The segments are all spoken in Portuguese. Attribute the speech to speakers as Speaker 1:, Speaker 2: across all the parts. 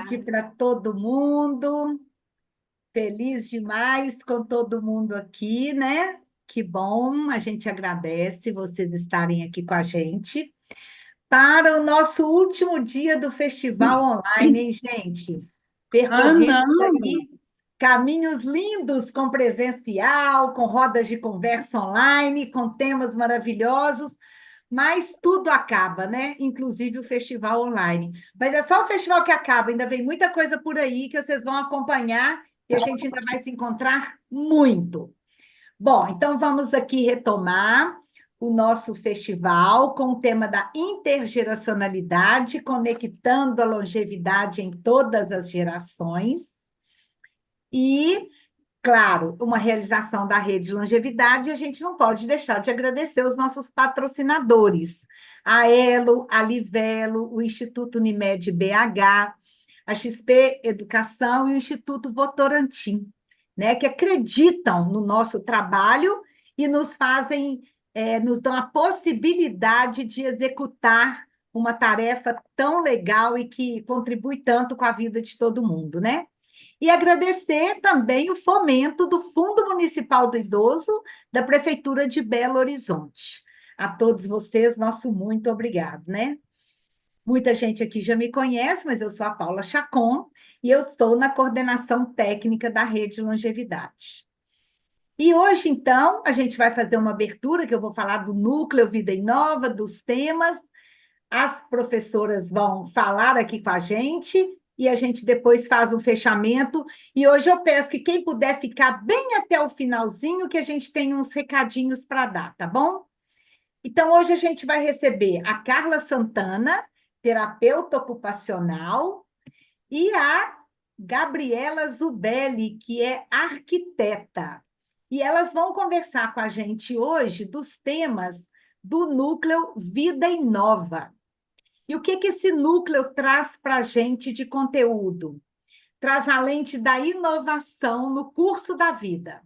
Speaker 1: tarde para todo mundo. Feliz demais com todo mundo aqui, né? Que bom, a gente agradece vocês estarem aqui com a gente para o nosso último dia do festival online, hein, gente?
Speaker 2: Ah,
Speaker 1: Percorrendo
Speaker 2: não.
Speaker 1: aí caminhos lindos com presencial, com rodas de conversa online, com temas maravilhosos, mas tudo acaba, né? Inclusive o festival online. Mas é só o festival que acaba, ainda vem muita coisa por aí que vocês vão acompanhar e a gente ainda vai se encontrar muito. Bom, então vamos aqui retomar o nosso festival com o tema da intergeracionalidade, conectando a longevidade em todas as gerações. E, claro, uma realização da rede de longevidade, a gente não pode deixar de agradecer os nossos patrocinadores, a Elo, a Livelo, o Instituto Unimed BH, a XP Educação e o Instituto Votorantim, né, que acreditam no nosso trabalho e nos fazem, nos dão a possibilidade de executar uma tarefa tão legal e que contribui tanto com a vida de todo mundo, né? E agradecer também o fomento do Fundo Municipal do Idoso da Prefeitura de Belo Horizonte. A todos vocês, nosso muito obrigado, né? Muita gente aqui já me conhece, mas eu sou a Paula Chacon e eu estou na coordenação técnica da Rede Longevidade. E hoje, então, a gente vai fazer uma abertura que eu vou falar do núcleo Vida Inova, dos temas. As professoras vão falar aqui com a gente e a gente depois faz um fechamento. E hoje eu peço que quem puder ficar bem até o finalzinho, que a gente tem uns recadinhos para dar, tá bom? Então, hoje a gente vai receber a Carla Santana, terapeuta ocupacional, e a Gabriela Zubelli, que é arquiteta. E elas vão conversar com a gente hoje dos temas do núcleo Vida Inova. E o que que esse núcleo traz para a gente de conteúdo? Traz a lente da inovação no curso da vida,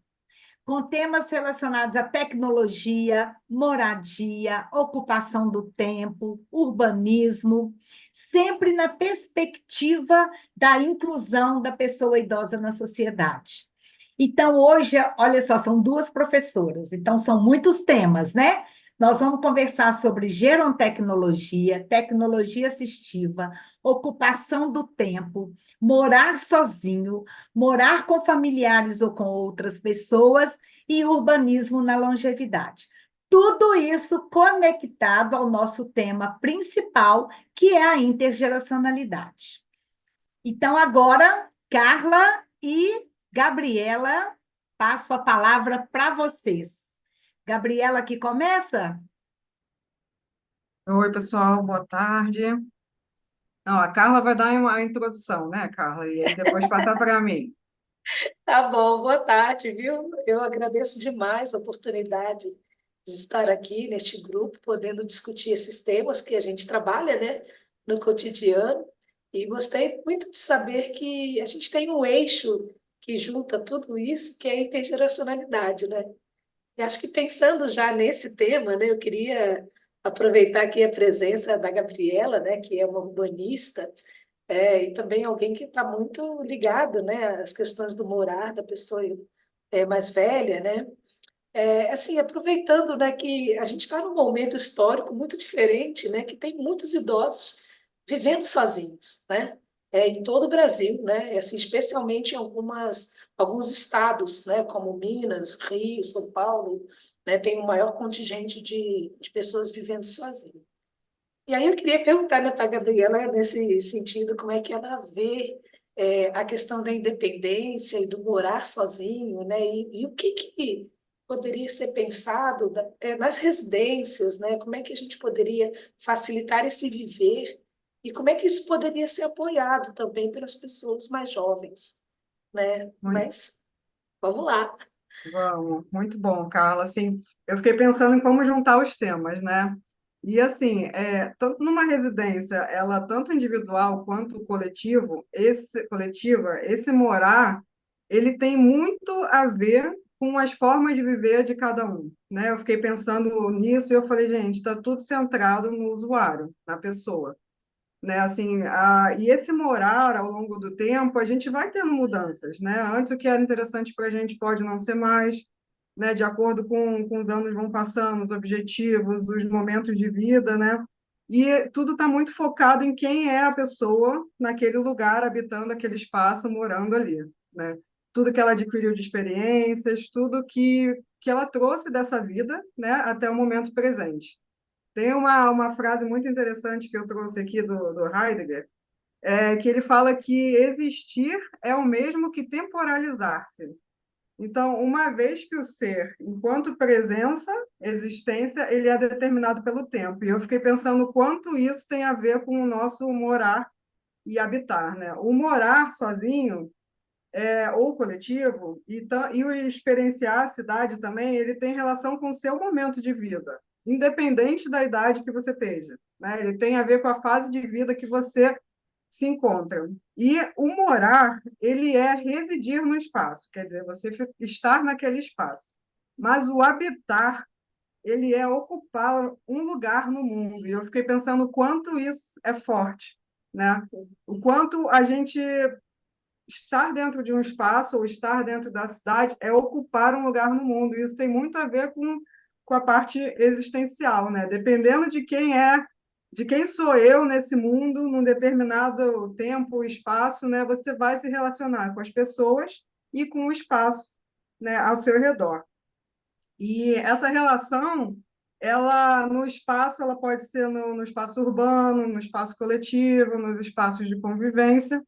Speaker 1: com temas relacionados à tecnologia, moradia, ocupação do tempo, urbanismo, sempre na perspectiva da inclusão da pessoa idosa na sociedade. Então, hoje, olha só, são duas professoras, então são muitos temas, né? Nós vamos conversar sobre gerontecnologia, tecnologia assistiva, ocupação do tempo, morar sozinho, morar com familiares ou com outras pessoas e urbanismo na longevidade. Tudo isso conectado ao nosso tema principal, que é a intergeracionalidade. Então, agora, Carla e Gabriela, passo a palavra para vocês. Gabriela, que começa?
Speaker 2: Oi, pessoal, boa tarde. Não, a Carla vai dar uma introdução, né, Carla? E aí depois passar para mim.
Speaker 3: Tá bom, boa tarde, viu? Eu agradeço demais a oportunidade de estar aqui neste grupo, podendo discutir esses temas que a gente trabalha, né, no cotidiano. E gostei muito de saber que a gente tem um eixo que junta tudo isso, que é a intergeracionalidade, né? E acho que pensando já nesse tema, né, eu queria aproveitar aqui a presença da Gabriela, né, que é uma urbanista, e também alguém que está muito ligado, né, às questões do morar da pessoa mais velha, né? Assim, aproveitando, né, que a gente está num momento histórico muito diferente, né, que tem muitos idosos vivendo sozinhos, né? Em todo o Brasil, né? Assim, especialmente em alguns estados, né, como Minas, Rio, São Paulo, né, tem um maior contingente de pessoas vivendo sozinhas. E aí eu queria perguntar, né, para a Gabriela, nesse sentido, como é que ela vê a questão da independência e do morar sozinho, né, e o que poderia ser pensado nas residências, né, como é que a gente poderia facilitar esse viver e como é que isso poderia ser apoiado também pelas pessoas mais jovens, né?
Speaker 2: Muito,
Speaker 3: Mas vamos lá.
Speaker 2: vamos, muito bom, Carla. Assim, eu fiquei pensando em como juntar os temas, né? E assim, tanto numa residência, ela tanto individual quanto coletiva, esse morar, ele tem muito a ver com as formas de viver de cada um, né? Eu fiquei pensando nisso e eu falei, gente, está tudo centrado no usuário, na pessoa. né? Assim, e esse morar ao longo do tempo, a gente vai tendo mudanças, né? Antes o que era interessante para a gente pode não ser mais, né? De acordo com os anos vão passando, os objetivos, os momentos de vida, né? E tudo está muito focado em quem é a pessoa naquele lugar, habitando aquele espaço, morando ali, né? Tudo que ela adquiriu de experiências, tudo que ela trouxe dessa vida, né? Até o momento presente. Tem uma frase muito interessante que eu trouxe aqui do Heidegger, que ele fala que existir é o mesmo que temporalizar-se. Então, uma vez que o ser, enquanto presença, existência, ele é determinado pelo tempo. E eu fiquei pensando o quanto isso tem a ver com o nosso morar e habitar, né? O morar sozinho, ou coletivo, e o experienciar a cidade também, ele tem relação com o seu momento de vida, independente da idade que você esteja, né? Ele tem a ver com a fase de vida que você se encontra. E o morar, ele é residir no espaço, quer dizer, você estar naquele espaço. Mas o habitar, ele é ocupar um lugar no mundo. E eu fiquei pensando o quanto isso é forte, né? O quanto a gente estar dentro de um espaço ou estar dentro da cidade é ocupar um lugar no mundo. E isso tem muito a ver com a parte existencial, né? Dependendo de quem é, de quem sou eu nesse mundo, num determinado tempo, espaço, né? Você vai se relacionar com as pessoas e com o espaço, né, ao seu redor. E essa relação, ela no espaço, ela pode ser no espaço urbano, no espaço coletivo, nos espaços de convivência,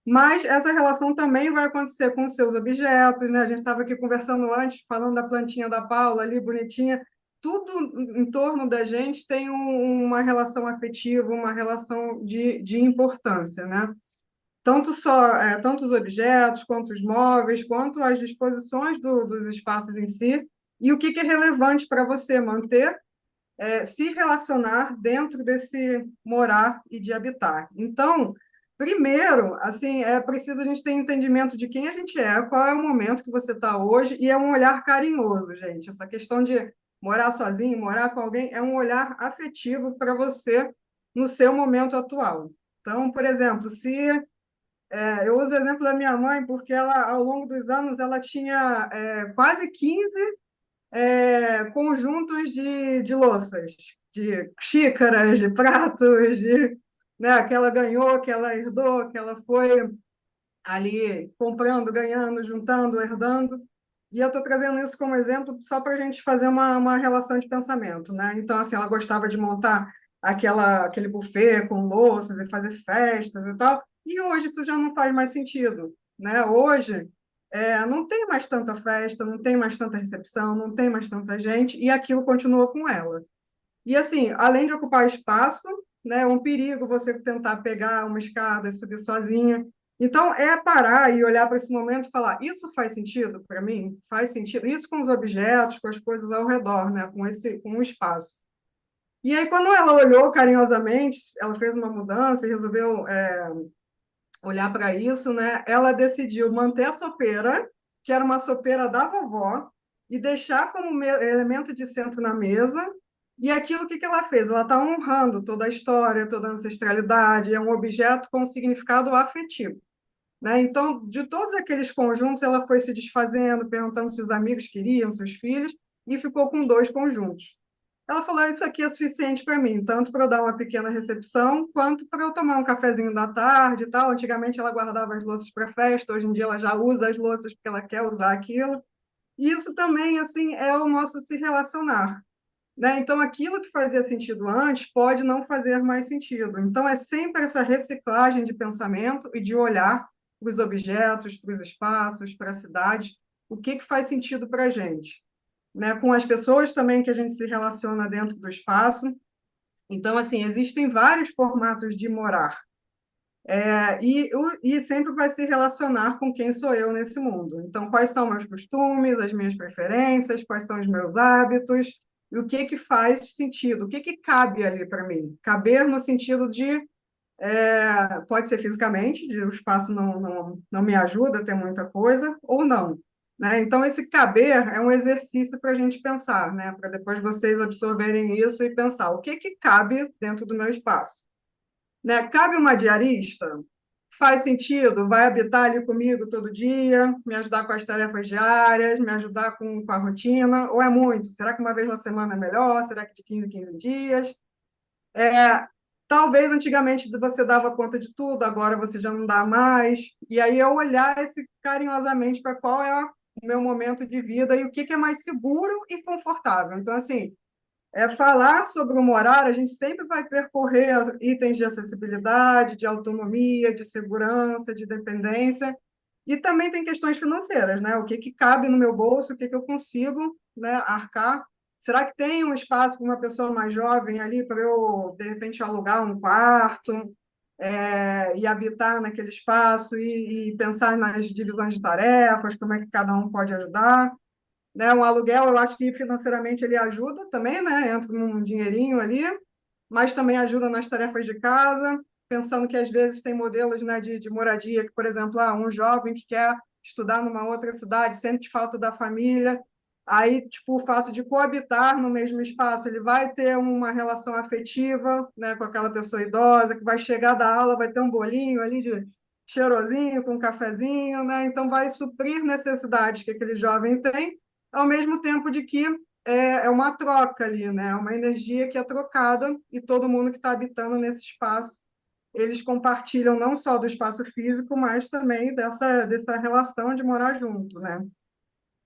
Speaker 2: mas essa relação também vai acontecer com os seus objetos, né? A gente estava aqui conversando antes, falando da plantinha da Paula ali, bonitinha. Tudo em torno da gente tem uma relação afetiva, uma relação de importância, né? Tanto os objetos, quanto os móveis, quanto as disposições dos espaços em si, e o que é relevante para você manter, se relacionar dentro desse morar e de habitar. Então, primeiro, assim, é preciso a gente ter entendimento de quem a gente é, qual é o momento que você está hoje, e é um olhar carinhoso, gente. Essa questão de morar sozinho, morar com alguém, é um olhar afetivo para você no seu momento atual. Então, por exemplo, eu uso o exemplo da minha mãe, porque ela, ao longo dos anos, ela tinha quase 15 conjuntos de louças, de xícaras, de pratos, né, que ela ganhou, que ela herdou, que ela foi ali comprando, ganhando, juntando, herdando. E eu estou trazendo isso como exemplo só para a gente fazer uma relação de pensamento, né? Então, assim, ela gostava de montar aquele buffet com louças e fazer festas e tal. E hoje isso já não faz mais sentido, né? Hoje não tem mais tanta festa, não tem mais tanta recepção, não tem mais tanta gente, e aquilo continua com ela. E assim, além de ocupar espaço, né, é um perigo você tentar pegar uma escada e subir sozinha. Então, é parar e olhar para esse momento e falar: isso faz sentido para mim? Faz sentido? Isso com os objetos, com as coisas ao redor, né, com o espaço. E aí, quando ela olhou carinhosamente, ela fez uma mudança e resolveu olhar para isso, né? Ela decidiu manter a sopeira, que era uma sopeira da vovó, e deixar como elemento de centro na mesa. E aquilo, que ela fez? Ela está honrando toda a história, toda a ancestralidade, é um objeto com significado afetivo, né? Então, de todos aqueles conjuntos, ela foi se desfazendo, perguntando se os amigos queriam, se os filhos, e ficou com 2 conjuntos. Ela falou: isso aqui é suficiente para mim, tanto para eu dar uma pequena recepção, quanto para eu tomar um cafezinho da tarde e tal. Antigamente ela guardava as louças para festa, hoje em dia ela já usa as louças porque ela quer usar aquilo. E isso também, assim, é o nosso se relacionar, né? Então, aquilo que fazia sentido antes pode não fazer mais sentido. Então, é sempre essa reciclagem de pensamento e de olhar para os objetos, para os espaços, para a cidade, o que faz sentido para a gente, né? Com as pessoas também que a gente se relaciona dentro do espaço. Então, assim, existem vários formatos de morar. E sempre vai se relacionar com quem sou eu nesse mundo. Então, quais são meus costumes, as minhas preferências, quais são os meus hábitos, e o que faz sentido, o que cabe ali para mim. Caber no sentido de, pode ser fisicamente, o espaço não me ajuda a ter muita coisa, ou não, né? Então, esse caber é um exercício para a gente pensar, né? Para depois vocês absorverem isso e pensar o que cabe dentro do meu espaço. né? Cabe uma diarista? Faz sentido? Vai habitar ali comigo todo dia, me ajudar com as tarefas diárias, me ajudar com a rotina? Ou é muito? Será que uma vez na semana é melhor? Será que de 15 em 15 dias? É, talvez antigamente você dava conta de tudo, agora você já não dá mais. E aí eu olhar esse carinhosamente para qual é o meu momento de vida e o que é mais seguro e confortável. Então, assim, falar sobre o morar, a gente sempre vai percorrer itens de acessibilidade, de autonomia, de segurança, de dependência, e também tem questões financeiras, né? O que cabe no meu bolso, o que eu consigo, né, arcar. Será que tem um espaço para uma pessoa mais jovem ali para eu, de repente, alugar um quarto, e habitar naquele espaço e pensar nas divisões de tarefas, como é que cada um pode ajudar? Né? Um aluguel, eu acho que financeiramente ele ajuda também, né? Entra num dinheirinho ali, mas também ajuda nas tarefas de casa, pensando que às vezes tem modelos, né, de moradia, que, por exemplo, um jovem que quer estudar numa outra cidade, sente falta da família, aí, tipo, o fato de coabitar no mesmo espaço, ele vai ter uma relação afetiva, né, com aquela pessoa idosa, que vai chegar da aula, vai ter um bolinho ali de cheirosinho, com um cafezinho, né? Então vai suprir necessidades que aquele jovem tem, ao mesmo tempo de que é uma troca ali, né? É uma energia que é trocada e todo mundo que está habitando nesse espaço, eles compartilham não só do espaço físico, mas também dessa relação de morar junto, né?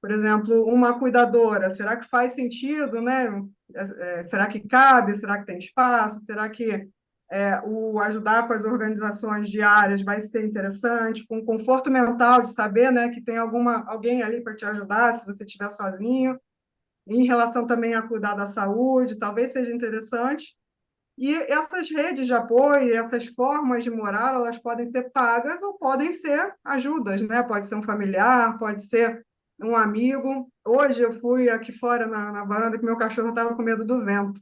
Speaker 2: Por exemplo, uma cuidadora, será que faz sentido, né? Será que cabe? Será que tem espaço? Será que o ajudar com as organizações diárias vai ser interessante, com conforto mental de saber, né, que tem alguém ali para te ajudar se você estiver sozinho, em relação também a cuidar da saúde, talvez seja interessante. E essas redes de apoio, essas formas de morar, elas podem ser pagas ou podem ser ajudas, né? Pode ser um familiar, pode ser um amigo. Hoje eu fui aqui fora na varanda que meu cachorro estava com medo do vento.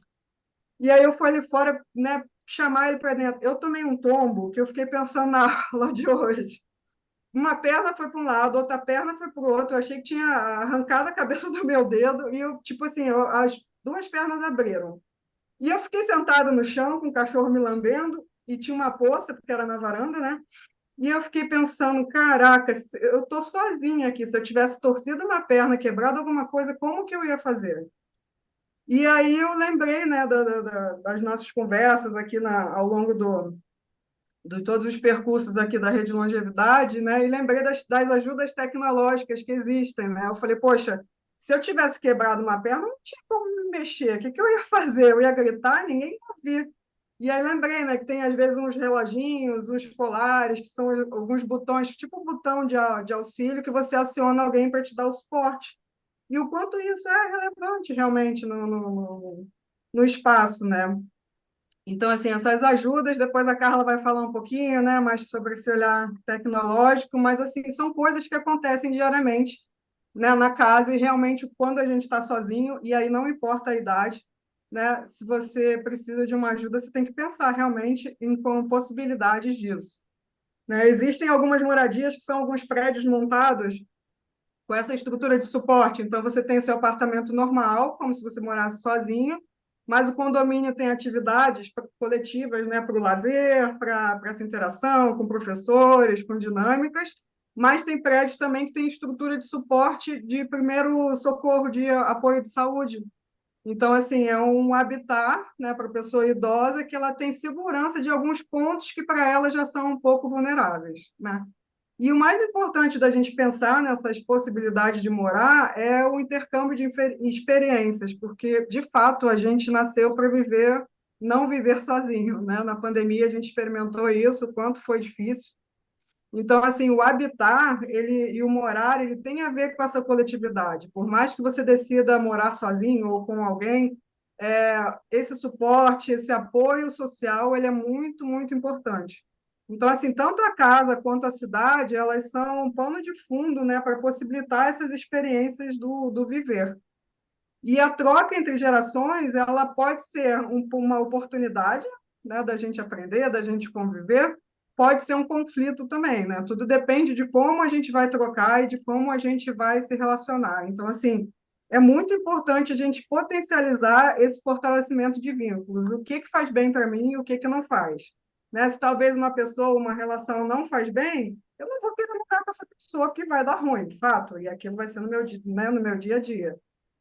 Speaker 2: E aí eu fui ali fora, né, chamar ele para dentro. Eu tomei um tombo que eu fiquei pensando na aula de hoje. Uma perna foi para um lado, outra perna foi para o outro. Eu achei que tinha arrancado a cabeça do meu dedo e eu, tipo assim, as duas pernas abriram. E eu fiquei sentada no chão com o cachorro me lambendo e tinha uma poça, porque era na varanda, né? E eu fiquei pensando, caraca, eu tô sozinha aqui. Se eu tivesse torcido uma perna, quebrado alguma coisa, como que eu ia fazer? E aí eu lembrei, né, das nossas conversas aqui ao longo de todos os percursos aqui da Rede Longevidade, né? E lembrei das ajudas tecnológicas que existem, né? Eu falei, poxa, se eu tivesse quebrado uma perna, não tinha como me mexer. O que eu ia fazer? Eu ia gritar, ninguém ia ouvir. E aí lembrei, né, que tem às vezes uns reloginhos, uns colares, que são alguns botões, tipo um botão de auxílio, que você aciona alguém para te dar o suporte. E o quanto isso é relevante realmente no espaço, né? Então, assim, essas ajudas, depois a Carla vai falar um pouquinho, né, mais sobre esse olhar tecnológico, mas, assim, são coisas que acontecem diariamente, né, na casa, e realmente quando a gente está sozinho, e aí não importa a idade, né, se você precisa de uma ajuda, você tem que pensar realmente com possibilidades disso. Né? Existem algumas moradias que são alguns prédios montados com essa estrutura de suporte. Então, você tem o seu apartamento normal, como se você morasse sozinho, mas o condomínio tem atividades coletivas, né, para o lazer, para essa interação com professores, com dinâmicas, mas tem prédios também que tem estrutura de suporte de primeiro socorro, de apoio de saúde. Então, assim, é um habitat, né, para a pessoa idosa que ela tem segurança de alguns pontos que para ela já são um pouco vulneráveis, né? E o mais importante da gente pensar nessas possibilidades de morar é o intercâmbio de experiências, porque, de fato, a gente nasceu para viver, não viver sozinho, né? Na pandemia, a gente experimentou isso, o quanto foi difícil. Então, assim, o habitar e o morar, ele tem a ver com essa coletividade. Por mais que você decida morar sozinho ou com alguém, esse suporte, esse apoio social, ele é muito, muito importante. Então, assim, tanto a casa quanto a cidade, elas são um pano de fundo, né, para possibilitar essas experiências do viver. E a troca entre gerações, ela pode ser uma oportunidade, né, da gente aprender, da gente conviver, pode ser um conflito também, né? Tudo depende de como a gente vai trocar e de como a gente vai se relacionar. Então, assim, é muito importante a gente potencializar esse fortalecimento de vínculos. O que faz bem para mim e o que não faz. né? Se talvez uma pessoa, uma relação não faz bem, eu não vou querer morar com essa pessoa porque vai dar ruim, de fato, e aquilo vai ser no meu, né, no meu dia a dia.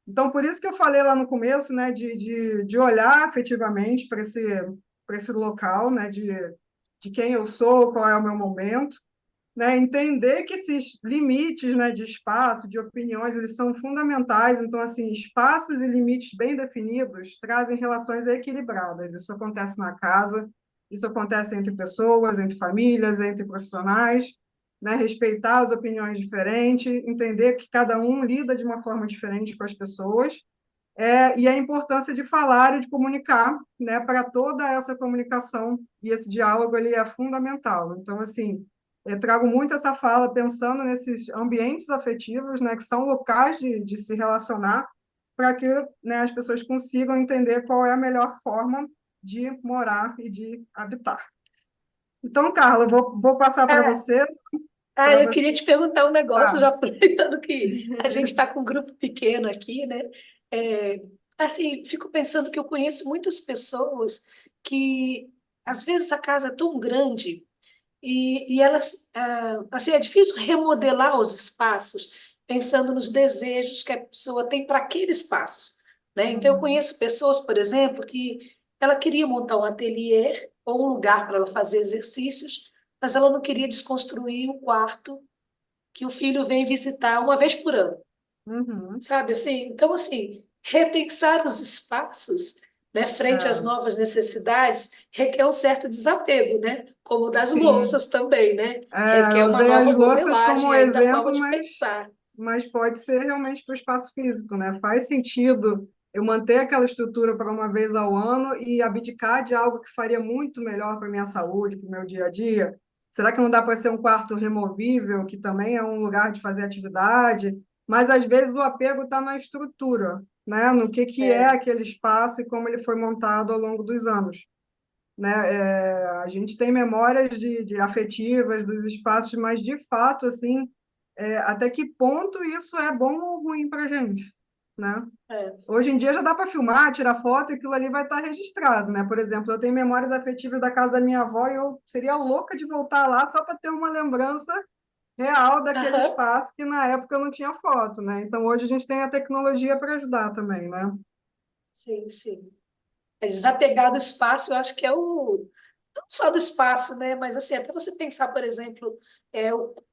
Speaker 2: Então, por isso que eu falei lá no começo, né, de olhar efetivamente para esse local, né, de quem eu sou, qual é o meu momento, né, entender que esses limites, né, de espaço, de opiniões, eles são fundamentais. Então, assim, espaços e limites bem definidos trazem relações equilibradas. Isso acontece na casa, isso acontece entre pessoas, entre famílias, entre profissionais, né, respeitar as opiniões diferentes, entender que cada um lida de uma forma diferente com as pessoas, e a importância de falar e de comunicar, né, para toda essa comunicação, e esse diálogo ele é fundamental. Então, assim, eu trago muito essa fala pensando nesses ambientes afetivos, né, que são locais de se relacionar, para que, né, as pessoas consigam entender qual é a melhor forma de morar e de habitar. Então, Carla, vou passar para
Speaker 3: Ah,
Speaker 2: você,
Speaker 3: eu
Speaker 2: você.
Speaker 3: queria te perguntar um negócio,
Speaker 2: Tá.
Speaker 3: já aproveitando que a gente está com um grupo pequeno aqui, né? É, assim, fico pensando que eu conheço muitas pessoas que, às vezes, a casa é tão grande e elas, assim, é difícil remodelar os espaços pensando nos desejos que a pessoa tem para aquele espaço, né? Então, eu
Speaker 2: Uhum.
Speaker 3: conheço pessoas, por exemplo, que ela queria montar um ateliê ou um lugar para ela fazer exercícios, mas ela não queria desconstruir o quarto que o filho vem visitar uma vez por ano,
Speaker 2: Uhum.
Speaker 3: sabe assim? Então, assim, repensar os espaços, né, frente às
Speaker 2: É,
Speaker 3: novas necessidades, requer um certo desapego, né? Como o das
Speaker 2: sim.
Speaker 3: louças também, né?
Speaker 2: Eu
Speaker 3: Requer uma
Speaker 2: usei as
Speaker 3: nova
Speaker 2: louças
Speaker 3: modelagem
Speaker 2: como
Speaker 3: aí da forma
Speaker 2: exemplo,
Speaker 3: de pensar.
Speaker 2: mas pode ser realmente para o espaço físico, né? Faz sentido eu manter aquela estrutura para uma vez ao ano e abdicar de algo que faria muito melhor para a minha saúde, para o meu dia a dia? Será que não dá para ser um quarto removível, que também é um lugar de fazer atividade? Mas às vezes o apego está na estrutura, né? No que é
Speaker 3: É,
Speaker 2: aquele espaço e como ele foi montado ao longo dos anos, né? A gente tem memórias de afetivas dos espaços, mas de fato, assim, até que ponto isso é bom ou ruim para a gente, né?
Speaker 3: é.
Speaker 2: Hoje em dia já dá para filmar, tirar foto e aquilo ali vai estar registrado, né? Por exemplo, eu tenho memórias afetivas da casa da minha avó e eu seria louca de voltar lá só para ter uma lembrança real daquele
Speaker 3: Aham.
Speaker 2: espaço que na época eu não tinha foto, né? Então hoje a gente tem a tecnologia para ajudar também, né?
Speaker 3: Sim, sim. É desapegar do espaço, eu acho que é o não só do espaço, né? Mas assim, até você pensar, por exemplo,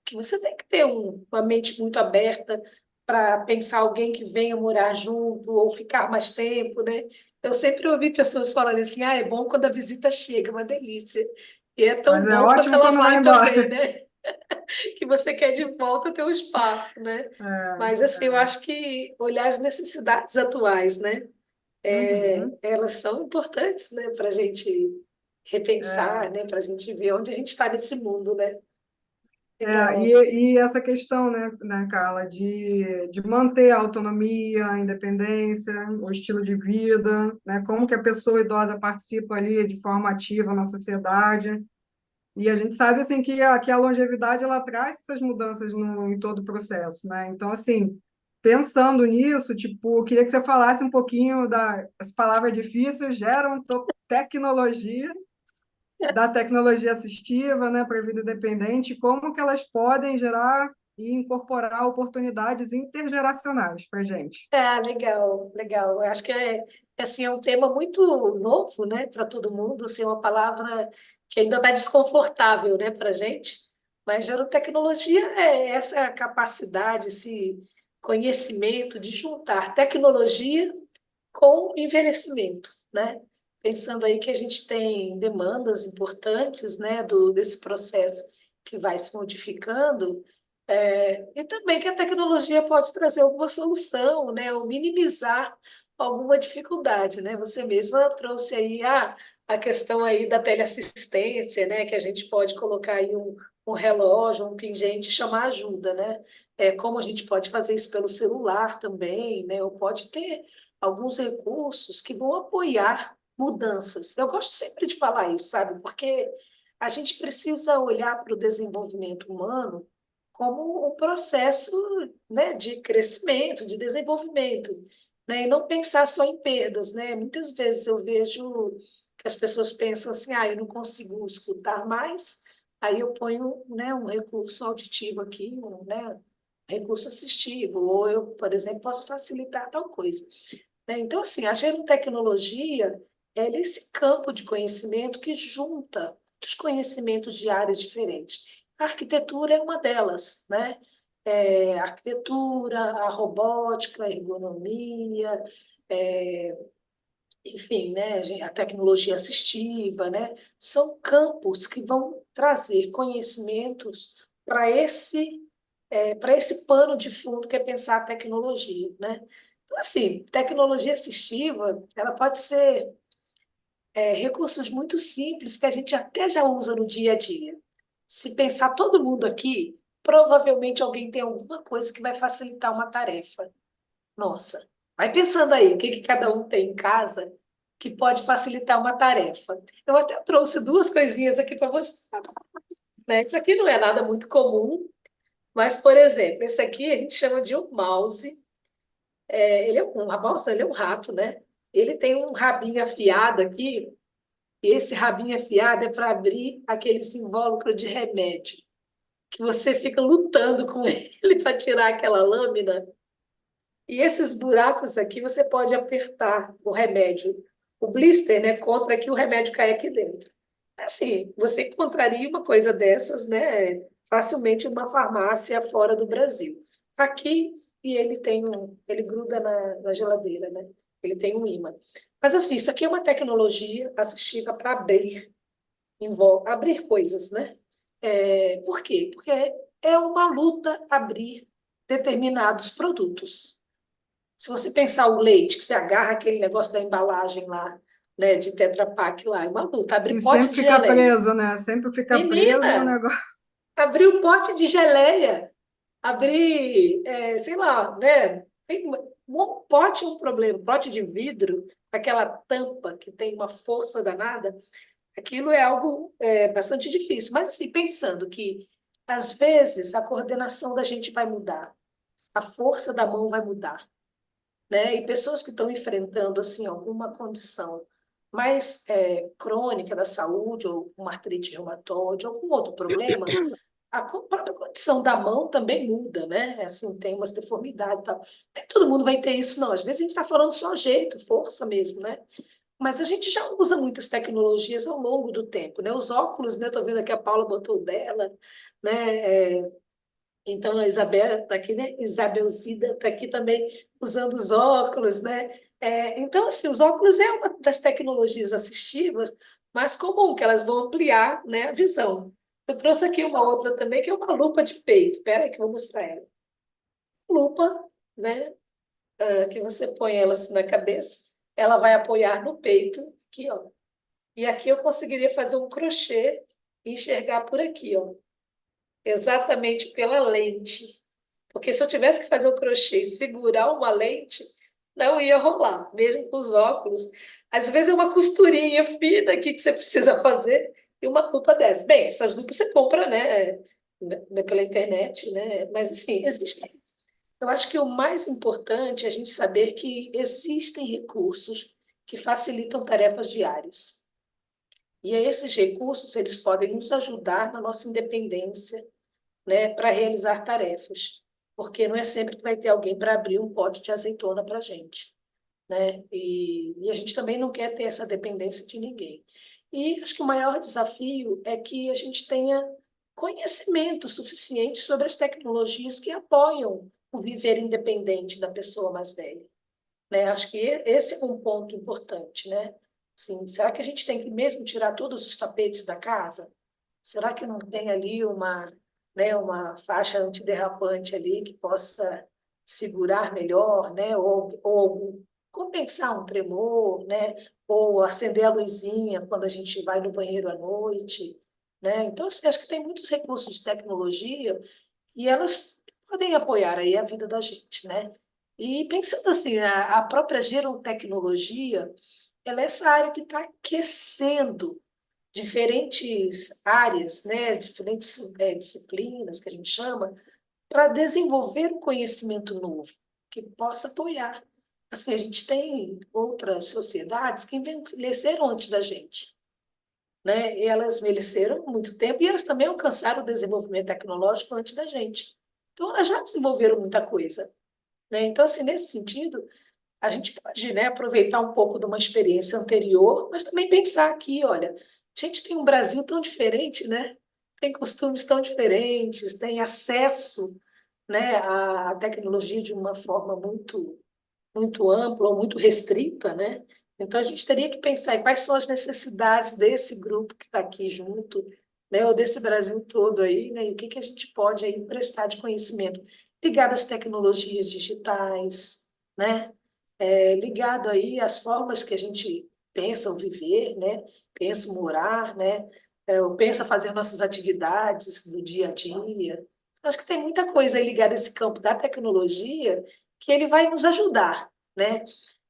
Speaker 3: que você tem que ter uma mente muito aberta para pensar alguém que venha morar junto ou ficar mais tempo, né? Eu sempre ouvi pessoas falando assim, é bom quando a visita chega, uma delícia. E é
Speaker 2: Mas
Speaker 3: tão
Speaker 2: é
Speaker 3: bom quando
Speaker 2: ótimo
Speaker 3: ela
Speaker 2: quando vai
Speaker 3: vai
Speaker 2: embora.
Speaker 3: também, né? Que você quer de volta ter um espaço, né? Mas assim, eu acho que olhar as necessidades atuais, né?
Speaker 2: Uhum.
Speaker 3: Elas são importantes, né, para a gente repensar,
Speaker 2: É.
Speaker 3: né, para a gente ver onde a gente está nesse mundo, né?
Speaker 2: É,
Speaker 3: Legal.
Speaker 2: e essa questão, né, Carla, de manter a autonomia, a independência, o estilo de vida, né, como que a pessoa idosa participa ali de forma ativa na sociedade. E a gente sabe, assim, que a longevidade, ela traz essas mudanças em todo o processo, né? Então, assim, pensando nisso, tipo, eu queria que você falasse um pouquinho as palavras difíceis geram tecnologia, da tecnologia assistiva, né, para a vida independente, como que elas podem gerar e incorporar oportunidades intergeracionais para a gente.
Speaker 3: Legal, legal. Eu acho que assim, é um tema muito novo, né, para todo mundo, assim, é uma palavra que ainda está desconfortável, né, para a gente, mas gerotecnologia é essa capacidade, esse conhecimento de juntar tecnologia com envelhecimento, né? Pensando aí que a gente tem demandas importantes, né, desse processo que vai se modificando, e também que a tecnologia pode trazer alguma solução, né, ou minimizar alguma dificuldade, né? Você mesma trouxe aí a questão aí da teleassistência, né, que a gente pode colocar aí um relógio, um pingente e chamar ajuda, né? Como a gente pode fazer isso pelo celular também, né? Ou pode ter alguns recursos que vão apoiar mudanças. Eu gosto sempre de falar isso, sabe? Porque a gente precisa olhar para o desenvolvimento humano como um processo, né, de crescimento, de desenvolvimento, né? E não pensar só em perdas, né? Muitas vezes eu vejo que as pessoas pensam assim, eu não consigo escutar mais, aí eu ponho, né, um recurso auditivo aqui, né, recurso assistivo, ou eu, por exemplo, posso facilitar tal coisa. Né? Então, assim, a gerontecnologia é esse campo de conhecimento que junta os conhecimentos de áreas diferentes. A arquitetura é uma delas, né? A arquitetura, a robótica, a ergonomia, é, enfim, né, a tecnologia assistiva, né, são campos que vão trazer conhecimentos para esse pano de fundo que é pensar a tecnologia, né? Então, assim, tecnologia assistiva, ela pode ser recursos muito simples que a gente até já usa no dia a dia. Se pensar todo mundo aqui, provavelmente alguém tem alguma coisa que vai facilitar uma tarefa. Nossa, vai pensando aí, o que cada um tem em casa que pode facilitar uma tarefa. Eu até trouxe duas coisinhas aqui para você. Né? Isso aqui não é nada muito comum, mas, por exemplo, esse aqui a gente chama de um mouse. A mouse, ele é um rato, né? Ele tem um rabinho afiado aqui, e esse rabinho afiado é para abrir aqueles invólucro de remédio, que você fica lutando com ele para tirar aquela lâmina. E esses buracos aqui você pode apertar o remédio, o blister, né, contra que o remédio cai aqui dentro. Assim, você encontraria uma coisa dessas, né, facilmente em uma farmácia fora do Brasil. Aqui, e ele gruda na geladeira, né? Ele tem um ímã. Mas assim, isso aqui é uma tecnologia assistiva para abrir coisas, né? Por quê? Porque é uma luta abrir determinados produtos. Se você pensar o leite, que você agarra aquele negócio da embalagem lá, né, de Tetra Pak lá, é uma luta.
Speaker 2: E
Speaker 3: Abrir pote
Speaker 2: sempre
Speaker 3: de
Speaker 2: fica
Speaker 3: geleia.
Speaker 2: preso, né? Sempre fica preso o
Speaker 3: Menina,
Speaker 2: negócio.
Speaker 3: abrir um pote de geleia, abrir, sei lá, né? Um pote é um problema. Pote de vidro, aquela tampa que tem uma força danada, aquilo é algo bastante difícil. Mas, assim, pensando que, às vezes, a coordenação da gente vai mudar, a força da mão vai mudar, né? E pessoas que estão enfrentando assim alguma condição mais crônica da saúde, ou uma artrite reumatoide, algum outro problema, própria condição da mão também muda, né? Assim, tem umas deformidades e tal. Nem todo mundo vai ter isso, não. Às vezes a gente está falando só jeito, força mesmo, né? Mas a gente já usa muitas tecnologias ao longo do tempo, né? Os óculos, né? Estou vendo aqui a Paula botou o dela, né? Então, a Isabel está aqui, né? Isabelzida está aqui também usando os óculos, né? Então, assim, os óculos é uma das tecnologias assistivas mais comum, que elas vão ampliar, né, a visão. Eu trouxe aqui uma outra também, que é uma lupa de peito. Espera aí que eu vou mostrar ela. Lupa, né? Que você põe ela assim na cabeça, ela vai apoiar no peito, aqui, ó. E aqui eu conseguiria fazer um crochê e enxergar por aqui, ó, exatamente pela lente. Porque se eu tivesse que fazer o crochê e segurar uma lente, não ia rolar, mesmo com os óculos. Às vezes é uma costurinha fina aqui que você precisa fazer e uma lupa dessa. Bem, essas lupas você compra, né, pela internet, né? Mas, assim, existem. Eu acho que o mais importante é a gente saber que existem recursos que facilitam tarefas diárias. E esses recursos, eles podem nos ajudar na nossa independência, né, para realizar tarefas, porque não é sempre que vai ter alguém para abrir um pote de azeitona para a gente, né? E a gente também não quer ter essa dependência de ninguém. E acho que o maior desafio é que a gente tenha conhecimento suficiente sobre as tecnologias que apoiam o viver independente da pessoa mais velha, né? Acho que esse é um ponto importante, né? Assim, será que a gente tem que mesmo tirar todos os tapetes da casa? Será que não tem ali uma faixa antiderrapante ali que possa segurar melhor, né? Ou compensar um tremor, né? Ou acender a luzinha quando a gente vai no banheiro à noite, né? Então, assim, acho que tem muitos recursos de tecnologia e elas podem apoiar aí a vida da gente, né? E pensando assim, a própria gerontecnologia, ela é essa área que está aquecendo diferentes áreas, né, diferentes disciplinas que a gente chama, para desenvolver um conhecimento novo que possa apoiar, assim, a gente tem outras sociedades que envelheceram antes da gente, né? E elas envelheceram muito tempo e elas também alcançaram o desenvolvimento tecnológico antes da gente. Então, elas já desenvolveram muita coisa, né? Então, assim, nesse sentido, a gente pode, né, aproveitar um pouco de uma experiência anterior, mas também pensar aqui, olha, a gente tem um Brasil tão diferente, né? Tem costumes tão diferentes, tem acesso, né, à tecnologia de uma forma muito ampla ou muito restrita, né? Então a gente teria que pensar em quais são as necessidades desse grupo que está aqui junto, né, ou desse Brasil todo aí, né? E o que que a gente pode aí prestar de conhecimento ligado às tecnologias digitais, né? Ligado aí às formas que a gente pensa o viver, né? Pensa o morar, né? Ou pensa fazer nossas atividades do dia a dia. Acho que tem muita coisa aí ligada a esse campo da tecnologia que ele vai nos ajudar, né?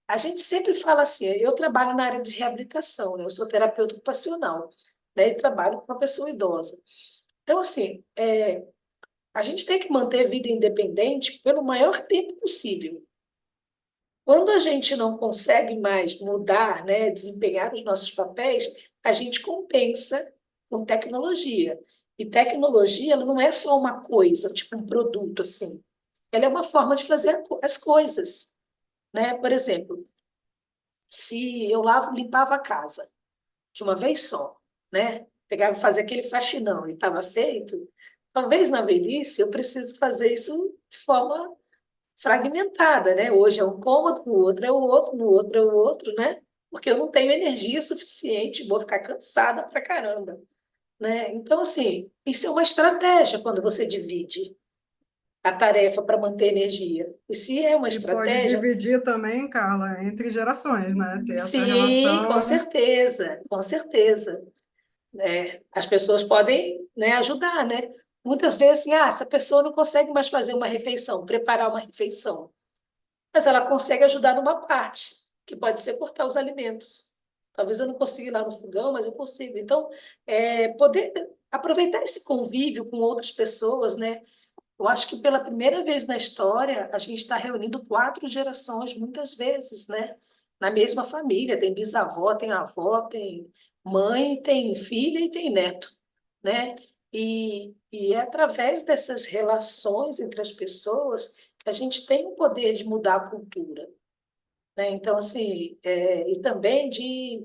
Speaker 3: A gente sempre fala assim, eu trabalho na área de reabilitação, né? Eu sou terapeuta ocupacional, né? E trabalho com uma pessoa idosa. Então, assim, a gente tem que manter a vida independente pelo maior tempo possível. Quando a gente não consegue mais mudar, né, desempenhar os nossos papéis, a gente compensa com tecnologia. E tecnologia, ela não é só uma coisa, tipo um produto assim. Ela é uma forma de fazer as coisas, né? Por exemplo, se eu limpava a casa de uma vez só, né? Pegava e fazia aquele faxinão e estava feito, talvez na velhice eu precise fazer isso de forma fragmentada, né? Hoje é um cômodo, no outro é o outro, no outro é o outro, né? Porque eu não tenho energia suficiente, vou ficar cansada pra caramba, né? Então, assim, isso é uma estratégia quando você divide a tarefa para manter energia. E se é uma
Speaker 2: E pode
Speaker 3: estratégia,
Speaker 2: dividir também, Carla, entre gerações, né? Ter essa
Speaker 3: sim, com
Speaker 2: relação.
Speaker 3: certeza, com certeza. As pessoas podem, né, ajudar, né? Muitas vezes, assim, essa pessoa não consegue mais fazer uma refeição, preparar uma refeição. Mas ela consegue ajudar numa parte, que pode ser cortar os alimentos. Talvez eu não consiga ir lá no fogão, mas eu consigo. Então, poder aproveitar esse convívio com outras pessoas, né? Eu acho que pela primeira vez na história, a gente está reunindo 4 gerações, muitas vezes, né? Na mesma família, tem bisavó, tem avó, tem mãe, tem filha e tem neto, né? E é através dessas relações entre as pessoas que a gente tem o poder de mudar a cultura, né? Então, assim, e também de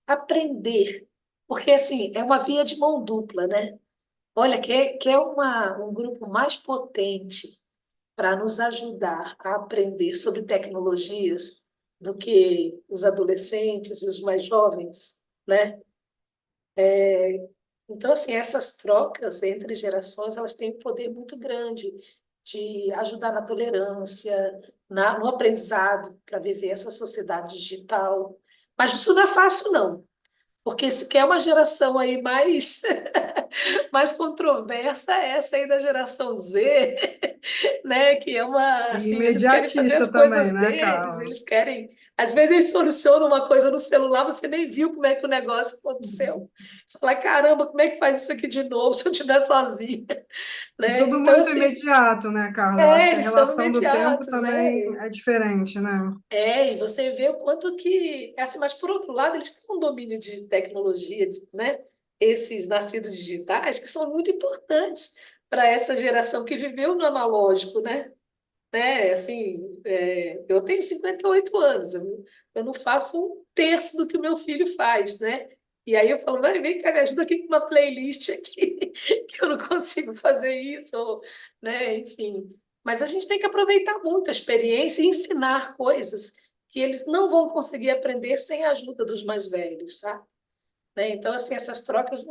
Speaker 3: aprender, porque, assim, é uma via de mão dupla, né? Olha, que é um grupo mais potente para nos ajudar a aprender sobre tecnologias do que os adolescentes e os mais jovens, né? Então, assim, essas trocas entre gerações, elas têm um poder muito grande de ajudar na tolerância, no aprendizado para viver essa sociedade digital. Mas isso não é fácil, não. Porque se quer uma geração aí mais, mais controversa, é essa aí da geração Z, né? Que é uma,
Speaker 2: E
Speaker 3: assim, eles querem fazer as
Speaker 2: imediatista também,
Speaker 3: coisas
Speaker 2: né,
Speaker 3: deles,
Speaker 2: Carla?
Speaker 3: eles querem. Às vezes eles solucionam uma coisa no celular, você nem viu como é que o negócio aconteceu. Fala, caramba, como é que faz isso aqui de novo se eu estiver sozinha,
Speaker 2: E
Speaker 3: né?
Speaker 2: tudo
Speaker 3: Então,
Speaker 2: muito
Speaker 3: assim,
Speaker 2: imediato, né, Carla? Eu acho que a
Speaker 3: eles são
Speaker 2: relação do tempo
Speaker 3: imediatos,
Speaker 2: também é diferente, né?
Speaker 3: e você vê o quanto que, assim, mas por outro lado, eles têm um domínio de tecnologia, né? Esses nascidos digitais, que são muito importantes para essa geração que viveu no analógico, né? Assim, eu tenho 58 anos, eu não faço um terço do que o meu filho faz, né? E aí eu falo, vai, vem cá, me ajuda aqui com uma playlist aqui, que eu não consigo fazer isso, ou, né? Enfim. Mas a gente tem que aproveitar muito a experiência e ensinar coisas que eles não vão conseguir aprender sem a ajuda dos mais velhos, sabe? Né? Então, assim, essas trocas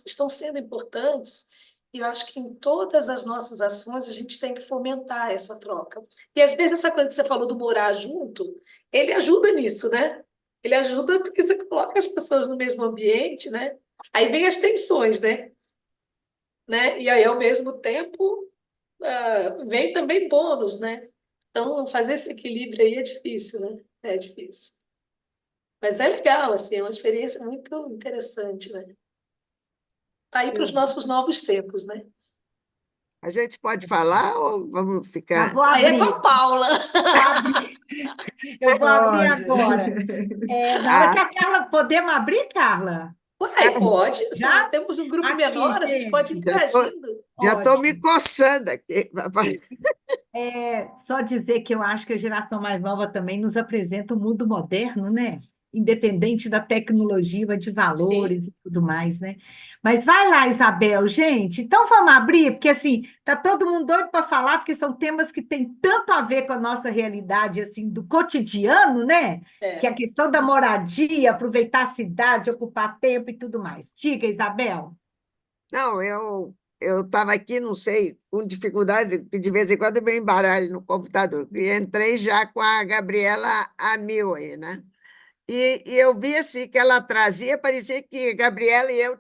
Speaker 3: estão sendo importantes e eu acho que em todas as nossas ações a gente tem que fomentar essa troca. E às vezes essa coisa que você falou do morar junto, ele ajuda nisso, né? Ele ajuda porque você coloca as pessoas no mesmo ambiente, né? Aí vem as tensões, né? E aí, ao mesmo tempo, vem também bônus, né? Então, fazer esse equilíbrio aí é difícil, né? É difícil. Mas é legal, assim, é uma experiência muito interessante, né? Tá aí para os nossos novos tempos, né?
Speaker 4: A gente pode falar ou vamos
Speaker 1: Já
Speaker 4: ficar...
Speaker 1: vou
Speaker 3: Aí é com
Speaker 1: abrir,
Speaker 3: a Paula.
Speaker 1: vou abrir, eu vou abrir
Speaker 2: Pode.
Speaker 1: agora. Na hora que
Speaker 4: Ah,
Speaker 1: a Carla, podemos abrir, Carla?
Speaker 3: Uai, pode.
Speaker 1: Já?
Speaker 3: Temos um grupo
Speaker 1: Aqui,
Speaker 3: menor, a gente pode ir
Speaker 1: gente.
Speaker 3: interagindo.
Speaker 4: já estou me
Speaker 1: Ótimo.
Speaker 4: coçando aqui.
Speaker 1: Só dizer que eu acho que a geração mais nova também nos apresenta o mundo moderno, né? Independente da tecnologia, de
Speaker 3: Sim.
Speaker 1: valores e tudo mais, né? Mas vai lá, Isabel, gente. Então vamos abrir, porque assim, tá todo mundo doido para falar, porque são temas que têm tanto a ver com a nossa realidade, assim, do cotidiano, né? Que é
Speaker 3: É.
Speaker 1: a questão da moradia, aproveitar a cidade, ocupar tempo e tudo mais. Diga, Isabel.
Speaker 4: Não, eu estava aqui, não sei, com dificuldade, que de vez em quando eu me embaralho no computador. E entrei já com a Gabriela a mil aí, né? E eu vi assim que ela trazia, parecia que a Gabriela e eu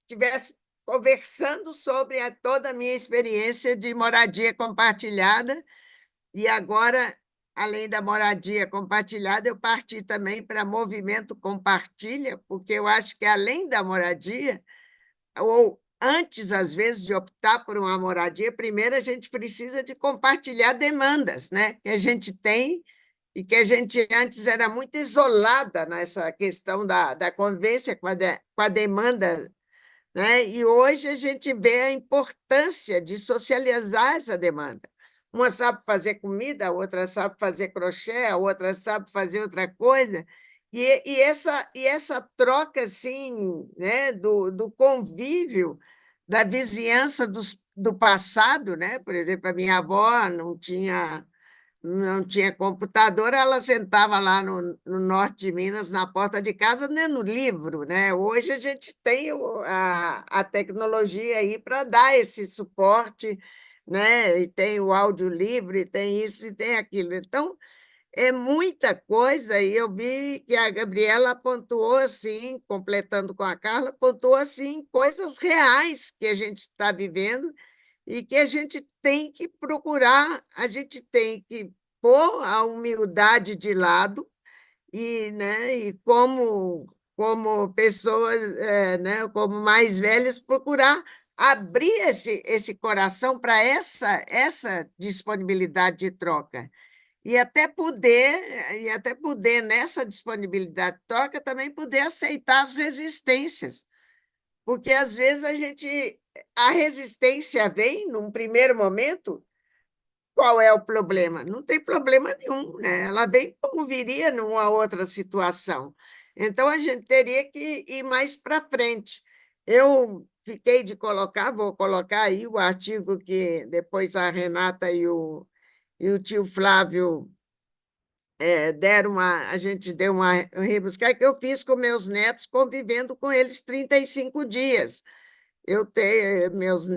Speaker 4: tivesse conversando sobre toda a minha experiência de moradia compartilhada. E agora, além da moradia compartilhada, eu parti também para movimento compartilha, porque eu acho que além da moradia, ou antes, às vezes, de optar por uma moradia, primeiro a gente precisa de compartilhar demandas, né? Que a gente tem e que a gente antes era muito isolada nessa questão da convivência com a demanda, né? E hoje a gente vê a importância de socializar essa demanda. Uma sabe fazer comida, a outra sabe fazer crochê, a outra sabe fazer outra coisa. E essa troca assim, né, do convívio, da vizinhança do passado, né? Por exemplo, a minha avó não tinha computador, ela sentava lá no norte de Minas, na porta de casa, lendo livro, né? Hoje a gente tem a tecnologia aí para dar esse suporte, né? E tem o audiolivro, e tem isso e tem aquilo. Então, é muita coisa, e eu vi que a Gabriela pontuou assim, completando com a Carla, pontuou assim coisas reais que a gente está vivendo e que a gente tem que procurar, a gente tem que pôr a humildade de lado e, né, e como pessoas, né, como mais velhas, procurar abrir esse coração para essa disponibilidade de troca. E até poder, nessa disponibilidade de troca, também poder aceitar as resistências, porque às vezes a resistência vem num primeiro momento. Qual é o problema? Não tem problema nenhum, né? Ela vem como viria numa outra situação. Então, a gente teria que ir mais para frente. Eu fiquei de colocar, vou colocar aí o artigo que depois a Renata e o tio Flávio a gente deu uma rebuscar, que eu fiz com meus netos, convivendo com eles 35 dias.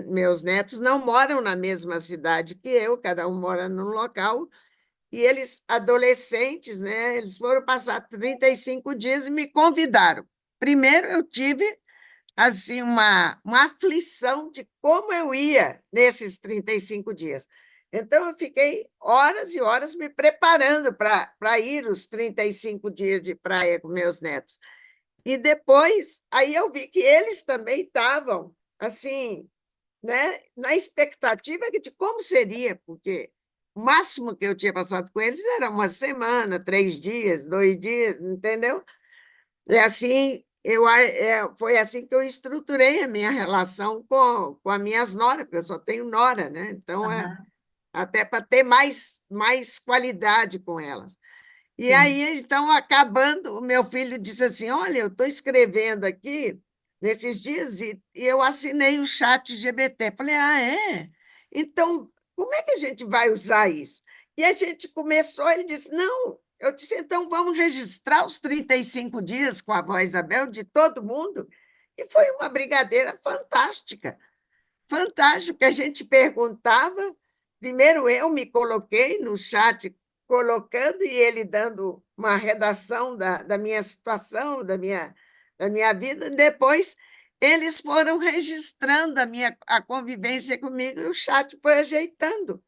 Speaker 4: Meus netos não moram na mesma cidade que eu, cada um mora num local, e eles, adolescentes, né, eles foram passar 35 dias e me convidaram. Primeiro, eu tive assim uma aflição de como eu ia nesses 35 dias. Então, eu fiquei horas e horas me preparando para ir os 35 dias de praia com meus netos. E depois, aí eu vi que eles também estavam assim, né, na expectativa de como seria, porque o máximo que eu tinha passado com eles era uma semana, 3 dias, 2 dias, entendeu? Foi assim que eu estruturei a minha relação com as minhas noras, porque eu só tenho nora, né? Então,
Speaker 1: Aham,
Speaker 4: até para ter mais qualidade com elas. E
Speaker 1: sim.
Speaker 4: aí, então, acabando, o meu filho disse assim: Olha, eu estou escrevendo aqui nesses dias e eu assinei o chat GBT. Falei: Ah, é? Então, como é que a gente vai usar isso? E a gente começou, ele disse: Não. Eu disse: Então, vamos registrar os 35 dias com a avó Isabel de todo mundo. E foi uma brigadeira fantástica. Fantástico que a gente perguntava. Primeiro eu me coloquei no chat colocando e ele dando uma redação da minha situação, da minha vida. Depois eles foram registrando a convivência comigo e o chat foi ajeitando.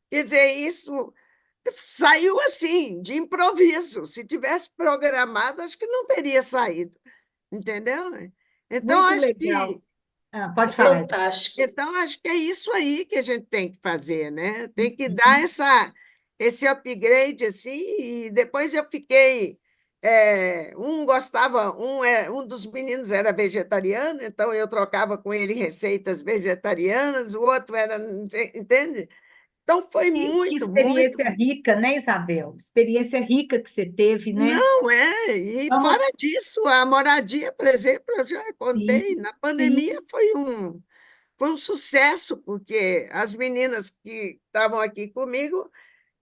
Speaker 4: Quer dizer, isso saiu assim, de improviso. Se tivesse programado, acho que não teria saído, entendeu? Então,
Speaker 1: Muito
Speaker 4: acho que
Speaker 1: legal. Pode falar, Isabel.
Speaker 3: Fantástico.
Speaker 4: Então, acho que é isso aí que a gente tem que fazer, né? Tem que dar esse upgrade, assim, e depois eu fiquei. Um gostava, um dos meninos era vegetariano, então eu trocava com ele receitas vegetarianas, o outro era, entende? Então foi
Speaker 1: Que
Speaker 4: muito, muito.
Speaker 1: experiência rica, né, Isabel? Experiência rica que você teve, né?
Speaker 4: Não é, e
Speaker 1: Vamos,
Speaker 4: fora disso, a moradia, por exemplo, eu já
Speaker 1: sim,
Speaker 4: contei, na pandemia
Speaker 1: sim.
Speaker 4: foi um sucesso, porque as meninas que estavam aqui comigo,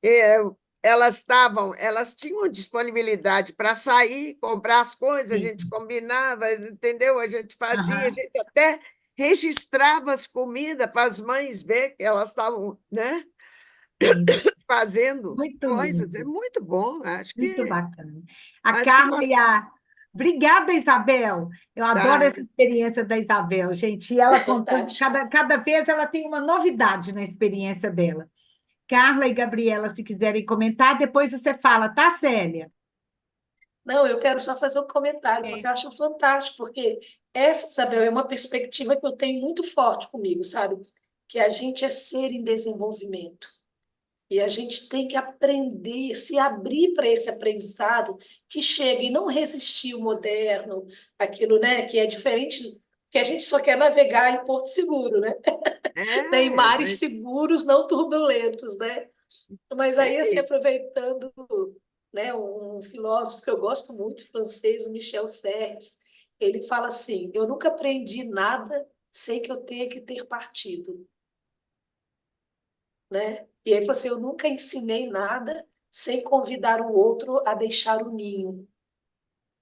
Speaker 4: eh, elas tinham disponibilidade para sair, comprar as coisas, a
Speaker 1: Sim.
Speaker 4: gente combinava, entendeu? A gente fazia, a
Speaker 1: Aham,
Speaker 4: gente até registrava as comidas para as mães ver que elas estavam, né,
Speaker 1: sim.
Speaker 4: fazendo
Speaker 1: Muito
Speaker 4: coisas. É
Speaker 1: lindo,
Speaker 4: muito bom,
Speaker 1: muito bacana. A
Speaker 4: acho que
Speaker 1: Carla
Speaker 4: nós.
Speaker 1: e a. Obrigada, Isabel. Eu adoro
Speaker 4: Tá.
Speaker 1: essa experiência da Isabel, gente. E ela contando,
Speaker 3: Fantástico.
Speaker 1: cada vez ela tem uma novidade na experiência dela. Carla e Gabriela, se quiserem comentar, depois você fala, tá, Célia?
Speaker 3: Não, eu quero só fazer um comentário, porque eu acho fantástico, porque essa, Isabel, é uma perspectiva que eu tenho muito forte comigo, sabe? Que a gente é ser em desenvolvimento. E a gente tem que aprender, se abrir para esse aprendizado que chega e não resistir ao moderno, aquilo, né, que é diferente, que a gente só quer navegar em porto seguro, né? Em mares
Speaker 4: Mas
Speaker 3: seguros, não turbulentos, né? Mas aí, assim,
Speaker 4: é,
Speaker 3: aproveitando, né, um filósofo que eu gosto muito, francês, o Michel Serres, ele fala assim: eu nunca aprendi nada sem que eu tenha que ter partido, né? E aí, ele falou assim: eu nunca ensinei nada sem convidar o outro a deixar o ninho.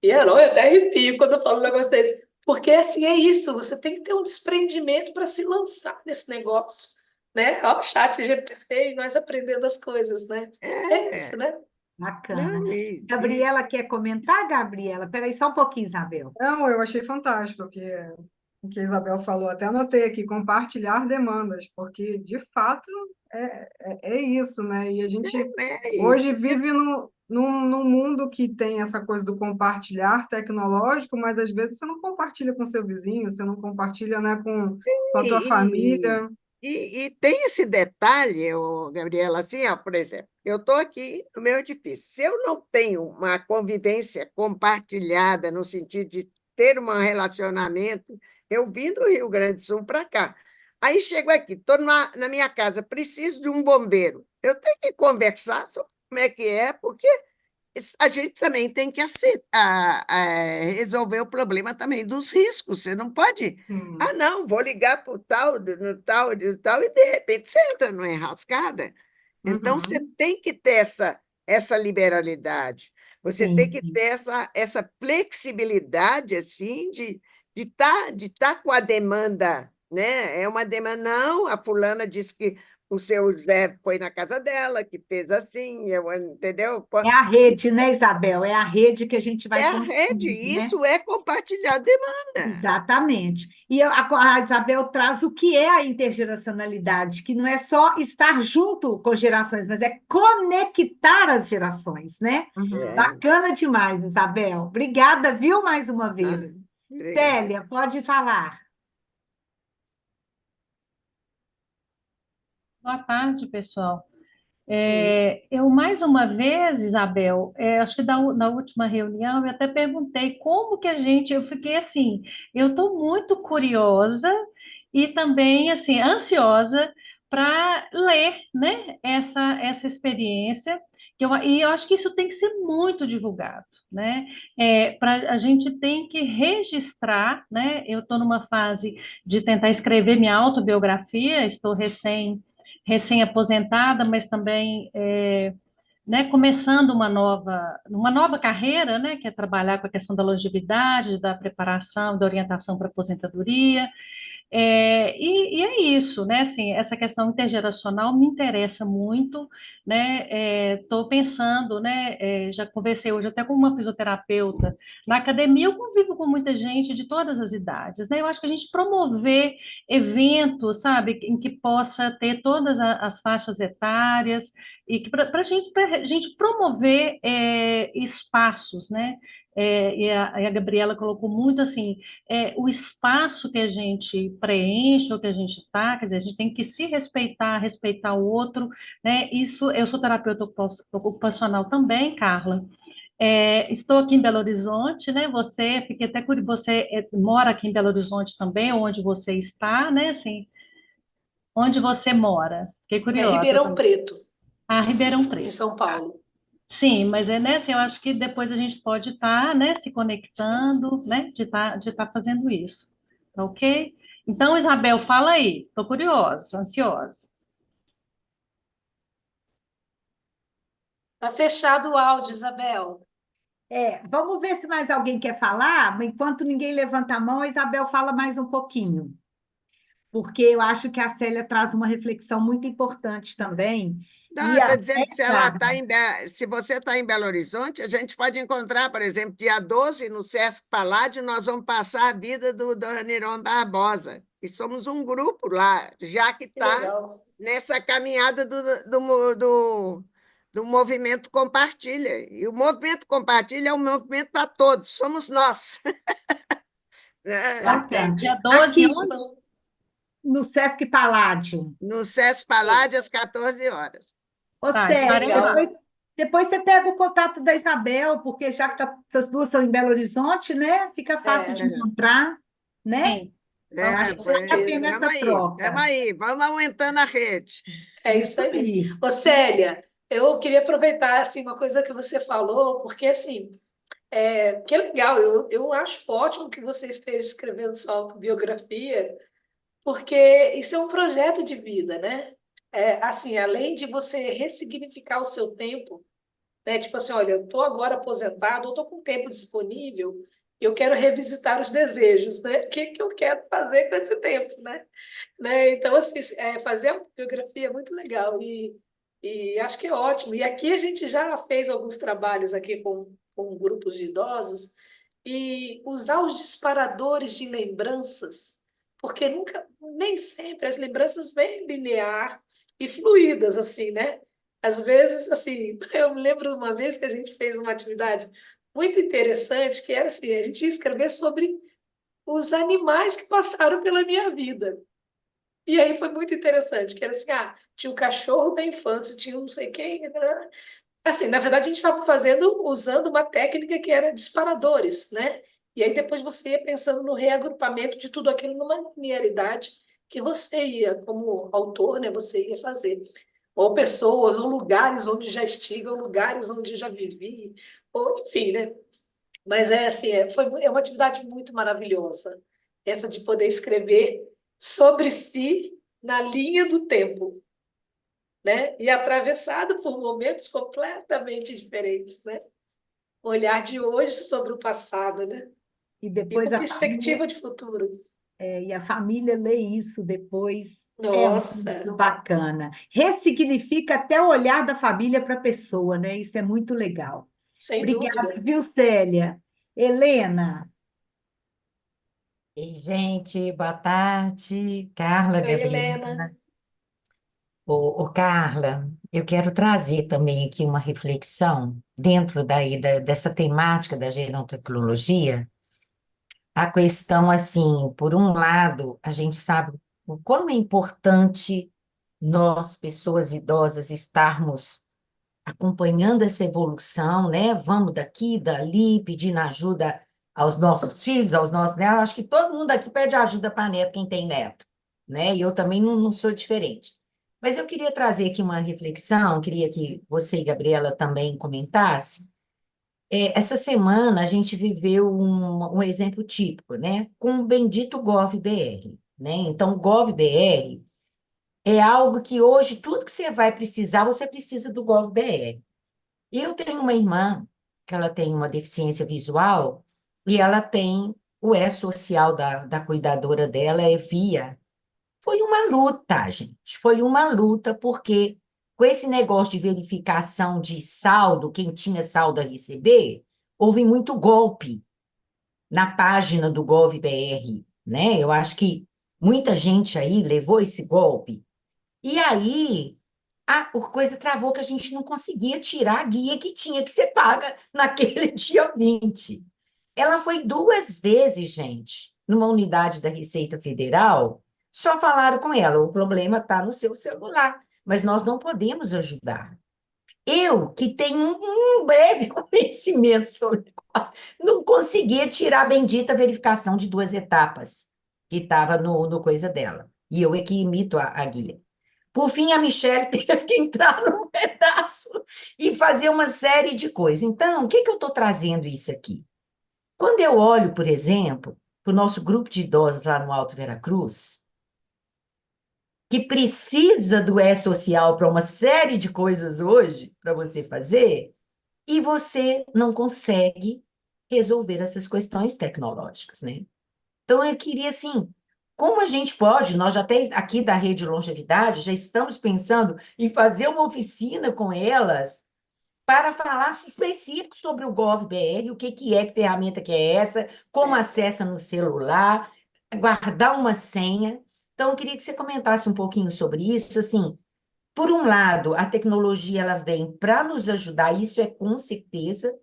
Speaker 3: E eu até arrepio quando eu falo um negócio desse. Porque assim é isso, você tem que ter um desprendimento para se lançar nesse negócio, né? Ó, o chat GPT e nós aprendendo as coisas, né? É isso,
Speaker 4: é,
Speaker 3: né?
Speaker 1: Bacana.
Speaker 4: não, e
Speaker 1: Gabriela quer comentar, Gabriela? Peraí, só um pouquinho, Isabel.
Speaker 2: Não, eu achei fantástico o que a Isabel falou. Até anotei aqui, compartilhar demandas, porque, de fato, é isso, né? E a gente hoje
Speaker 4: porque
Speaker 2: vive num mundo que tem essa coisa do compartilhar tecnológico, mas às vezes você não compartilha com seu vizinho, você não compartilha, né, com a tua
Speaker 4: e,
Speaker 2: família.
Speaker 4: e tem esse detalhe, Gabriela, assim, ó, por exemplo, eu estou aqui no meu edifício. Se eu não tenho uma convivência compartilhada, no sentido de ter um relacionamento, eu vim do Rio Grande do Sul para cá. Aí chego aqui, estou na minha casa, preciso de um bombeiro. Eu tenho que conversar sobre como é que é, porque a gente também tem que resolver o problema também dos riscos. Você não pode,
Speaker 2: Sim.
Speaker 4: não, vou ligar para o tal, no tal, de tal, e de repente você entra numa enrascada. Então, você
Speaker 2: Uhum.
Speaker 4: tem que ter essa liberalidade, você tem
Speaker 1: Sim,
Speaker 4: que
Speaker 1: sim.
Speaker 4: ter essa flexibilidade, assim, de tá com a demanda, né? É uma demanda, não, a fulana disse que o seu Zé foi na casa dela, que fez assim, entendeu?
Speaker 1: É a rede, né, Isabel? É a rede que a gente
Speaker 4: É
Speaker 1: vai
Speaker 4: a rede,
Speaker 1: construindo, né?
Speaker 4: isso é compartilhar demanda.
Speaker 1: Exatamente. E a Isabel traz o que é a intergeracionalidade, que não é só estar junto com gerações, mas é conectar as gerações, né?
Speaker 2: Uhum.
Speaker 4: É,
Speaker 1: Bacana demais, Isabel. Obrigada, viu, mais uma vez.
Speaker 4: ah, obrigada.
Speaker 1: Célia, pode falar.
Speaker 5: Boa tarde, pessoal. Eu, mais uma vez, Isabel, acho que na última reunião, eu até perguntei como que eu fiquei assim, eu estou muito curiosa e também, assim, ansiosa para ler, né, essa experiência, e eu acho que isso tem que ser muito divulgado, né, a gente tem que registrar, né, eu estou numa fase de tentar escrever minha autobiografia, estou recém-aposentada, mas também né, começando uma nova carreira, né, que é trabalhar com a questão da longevidade, da preparação, da orientação para a aposentadoria. E é isso, né? Assim, essa questão intergeracional me interessa muito, né? Estou pensando, né? Já conversei hoje até com uma fisioterapeuta. Na academia eu convivo com muita gente de todas as idades, né? Eu acho que a gente promover eventos, sabe, em que possa ter todas as faixas etárias e que para a gente promover espaços, né? e a Gabriela colocou muito assim, o espaço que a gente preenche, ou que a gente está, quer dizer, a gente tem que se respeitar, respeitar o outro, né? Isso, eu sou terapeuta ocupacional também, Carla. Estou aqui em Belo Horizonte, né? Fiquei até curiosa, você mora aqui em Belo Horizonte também, onde você está, né? Assim, onde você mora? Fiquei
Speaker 3: É
Speaker 5: curiosa
Speaker 3: Ribeirão
Speaker 5: também.
Speaker 3: Preto,
Speaker 5: Ah, Ribeirão
Speaker 3: em
Speaker 5: Preto.
Speaker 3: São Paulo.
Speaker 5: Sim, mas né, assim, eu acho que depois a gente pode estar, né, se
Speaker 3: Sim.
Speaker 5: conectando, né, de estar fazendo isso, tá ok? Então, Isabel, fala aí, estou curiosa, ansiosa.
Speaker 3: Tá fechado o áudio, Isabel.
Speaker 1: Vamos ver se mais alguém quer falar. Enquanto ninguém levanta a mão, a Isabel fala mais um pouquinho, porque eu acho que a Célia traz uma reflexão muito importante também.
Speaker 4: Não,
Speaker 1: E
Speaker 4: estou
Speaker 1: a
Speaker 4: dizendo que se ela
Speaker 1: Célia,
Speaker 4: tá se você está em Belo Horizonte, a gente pode encontrar, por exemplo, dia 12 no Sesc Paládio, nós vamos passar a vida do Adoniran Barbosa. E somos um grupo lá, já que
Speaker 3: Que
Speaker 4: está
Speaker 3: legal.
Speaker 4: nessa caminhada do movimento Compartilha. E o movimento Compartilha é um movimento para todos, somos nós.
Speaker 1: bacana.
Speaker 5: Ok, dia 12,
Speaker 1: Aqui
Speaker 5: onde?
Speaker 1: no Sesc Paládio.
Speaker 4: No Sesc
Speaker 3: Sim.
Speaker 4: Paládio, às 14 horas.
Speaker 1: Ô,
Speaker 5: Tá,
Speaker 3: Que
Speaker 1: Célia,
Speaker 5: estarei lá.
Speaker 3: legal.
Speaker 1: depois você pega o contato da Isabel, porque já que essas duas são em Belo Horizonte, né? Fica fácil de
Speaker 3: É,
Speaker 1: encontrar, né?
Speaker 5: Sim, vamos
Speaker 4: É,
Speaker 1: Acho
Speaker 3: com
Speaker 1: que
Speaker 5: sim.
Speaker 1: vale a
Speaker 4: pois,
Speaker 1: pena
Speaker 3: certeza.
Speaker 1: essa
Speaker 4: vamos
Speaker 1: troca.
Speaker 4: aí, vamos aumentando a rede.
Speaker 3: É isso
Speaker 1: Isso
Speaker 3: aí.
Speaker 1: aí.
Speaker 3: Ô, Célia, eu queria aproveitar assim, uma coisa que você falou, porque assim, que é legal, eu acho ótimo que você esteja escrevendo sua autobiografia, porque isso é um projeto de vida, né? Assim, além de você ressignificar o seu tempo, né? Tipo assim, olha, eu estou agora aposentado, eu estou com tempo disponível, eu quero revisitar os desejos, né? O que que eu quero fazer com esse tempo, né? Então, assim, fazer a biografia é muito legal e acho que é ótimo. E aqui a gente já fez alguns trabalhos aqui com grupos de idosos e usar os disparadores de lembranças, porque nem sempre as lembranças vêm linear e fluídas, assim, né? Às vezes, assim, eu me lembro de uma vez que a gente fez uma atividade muito interessante, que era assim, a gente ia escrever sobre os animais que passaram pela minha vida. E aí foi muito interessante, que era assim, tinha o cachorro da infância, tinha um não sei quem, né? Assim, na verdade a gente estava usando uma técnica que era disparadores, né? E aí depois você ia pensando no reagrupamento de tudo aquilo numa linearidade que você ia, como autor, né, você ia fazer. Ou pessoas, ou lugares onde já estive, ou lugares onde já vivi, ou enfim, né? Mas é assim, é uma atividade muito maravilhosa, essa de poder escrever sobre si na linha do tempo, né? E atravessado por momentos completamente diferentes, né? O olhar de hoje sobre o passado, né?
Speaker 1: E
Speaker 3: E
Speaker 1: depois
Speaker 3: com perspectiva de futuro.
Speaker 1: e a família lê isso depois. É
Speaker 3: Nossa,
Speaker 1: muito bacana. Ressignifica até o olhar da família para a pessoa, né? Isso é muito legal.
Speaker 3: sem
Speaker 1: Obrigada,
Speaker 3: dúvida.
Speaker 1: viu, Célia? Helena,
Speaker 6: Ei, gente, boa tarde. Carla,
Speaker 3: Oi,
Speaker 6: Gabriela.
Speaker 3: Helena.
Speaker 6: Carla, eu quero trazer também aqui uma reflexão dentro dessa temática da gerontologia, a questão assim, por um lado, a gente sabe o quão é importante nós, pessoas idosas, estarmos acompanhando essa evolução, né? Vamos daqui, dali, pedindo ajuda aos nossos filhos, aos nossos netos. Acho que todo mundo aqui pede ajuda para neto, quem tem neto, né? E eu também não sou diferente. Mas eu queria trazer aqui uma reflexão, queria que você e Gabriela também comentassem. Essa semana a gente viveu um exemplo típico, né? Com o bendito GovBR, né? Então, o GovBR é algo que hoje, tudo que você vai precisar, você precisa do GovBR. Eu tenho uma irmã que ela tem uma deficiência visual e ela tem o E-Social da cuidadora dela, é via. Foi uma luta, gente. Foi uma luta, porque com esse negócio de verificação de saldo, quem tinha saldo a receber, houve muito golpe na página do GovBR, né? Eu acho que muita gente aí levou esse golpe. E aí a coisa travou que a gente não conseguia tirar a guia que tinha que ser paga naquele dia 20. Ela foi 2 vezes, gente, numa unidade da Receita Federal, só falaram com ela, o problema está no seu celular, mas nós não podemos ajudar. Eu, que tenho um breve conhecimento sobre o negócio, não conseguia tirar a bendita verificação de 2 etapas que estava no coisa dela. E eu é que imito a guia. Por fim, a Michelle teve que entrar num pedaço e fazer uma série de coisas. Então, o que que eu estou trazendo isso aqui? Quando eu olho, por exemplo, para o nosso grupo de idosos lá no Alto Veracruz, que precisa do E-Social para uma série de coisas hoje, para você fazer, e você não consegue resolver essas questões tecnológicas, né? Então, eu queria, assim, como a gente pode, nós já até aqui da Rede Longevidade, já estamos pensando em fazer uma oficina com elas para falar específico sobre o GovBR, o que que ferramenta que é essa, como acessa no celular, guardar uma senha. Então, eu queria que você comentasse um pouquinho sobre isso, assim, por um lado, a tecnologia ela vem para nos ajudar, isso é com certeza,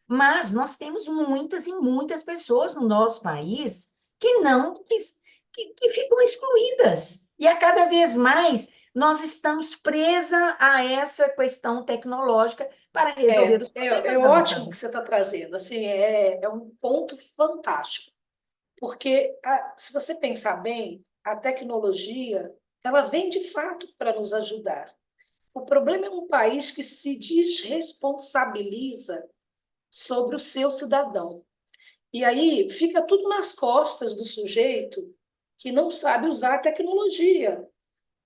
Speaker 6: mas nós temos muitas e muitas pessoas no nosso país que não, que ficam excluídas. E a cada vez mais nós estamos presa a essa questão tecnológica para resolver os
Speaker 3: É
Speaker 6: problemas da nossa
Speaker 3: ótimo que
Speaker 6: vida.
Speaker 3: você está trazendo, assim, é um ponto fantástico, porque se você pensar bem, a tecnologia, ela vem de fato para nos ajudar. O problema é um país que se desresponsabiliza sobre o seu cidadão. E aí fica tudo nas costas do sujeito que não sabe usar a tecnologia.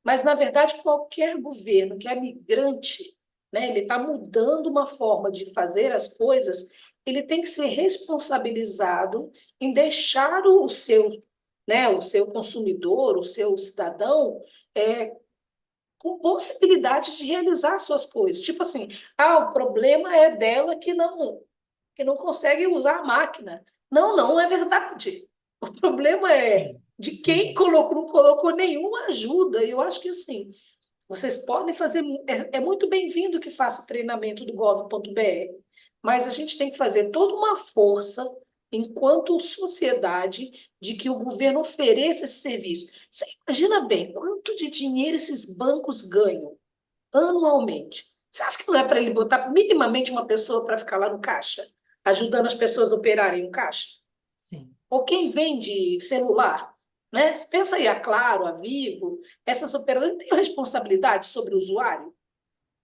Speaker 3: Mas, na verdade, qualquer governo que é migrante, né, ele está mudando uma forma de fazer as coisas, ele tem que ser responsabilizado em deixar o seu consumidor, o seu cidadão, com possibilidade de realizar suas coisas. Tipo assim, o problema é dela que não consegue usar a máquina. Não, não é verdade. O problema é
Speaker 6: Sim.
Speaker 3: de quem colocou, não colocou nenhuma ajuda. E eu acho que assim, vocês podem fazer. É muito bem-vindo que faça o treinamento do gov.br, mas a gente tem que fazer toda uma força, enquanto sociedade, de que o governo ofereça esse serviço. Você imagina bem quanto de dinheiro esses bancos ganham anualmente. Você acha que não é para ele botar minimamente uma pessoa para ficar lá no caixa, ajudando as pessoas a operarem o caixa?
Speaker 6: Sim.
Speaker 3: Ou quem vende celular, né? Pensa aí, a Claro, a Vivo, essas operadoras não têm responsabilidade sobre o usuário.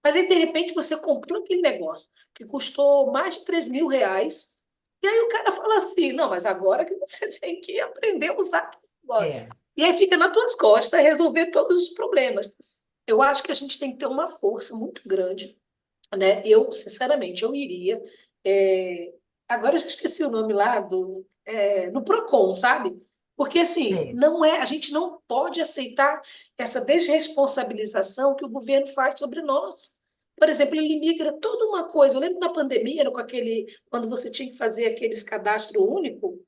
Speaker 3: Mas aí, de repente, você comprou aquele negócio que custou mais de R$ 3.000, e aí o cara fala assim, não, mas agora que você tem que aprender a usar o negócio.
Speaker 6: É,
Speaker 3: E aí fica nas tuas costas resolver todos os problemas. Eu acho que a gente tem que ter uma força muito grande, né? Eu, sinceramente, eu iria. é, Agora eu já esqueci o nome lá no Procon, sabe? Porque assim,
Speaker 6: é,
Speaker 3: não é, a gente não pode aceitar essa desresponsabilização que o governo faz sobre nós. Por exemplo, ele migra toda uma coisa. Eu lembro na pandemia, quando você tinha que fazer aqueles cadastro único,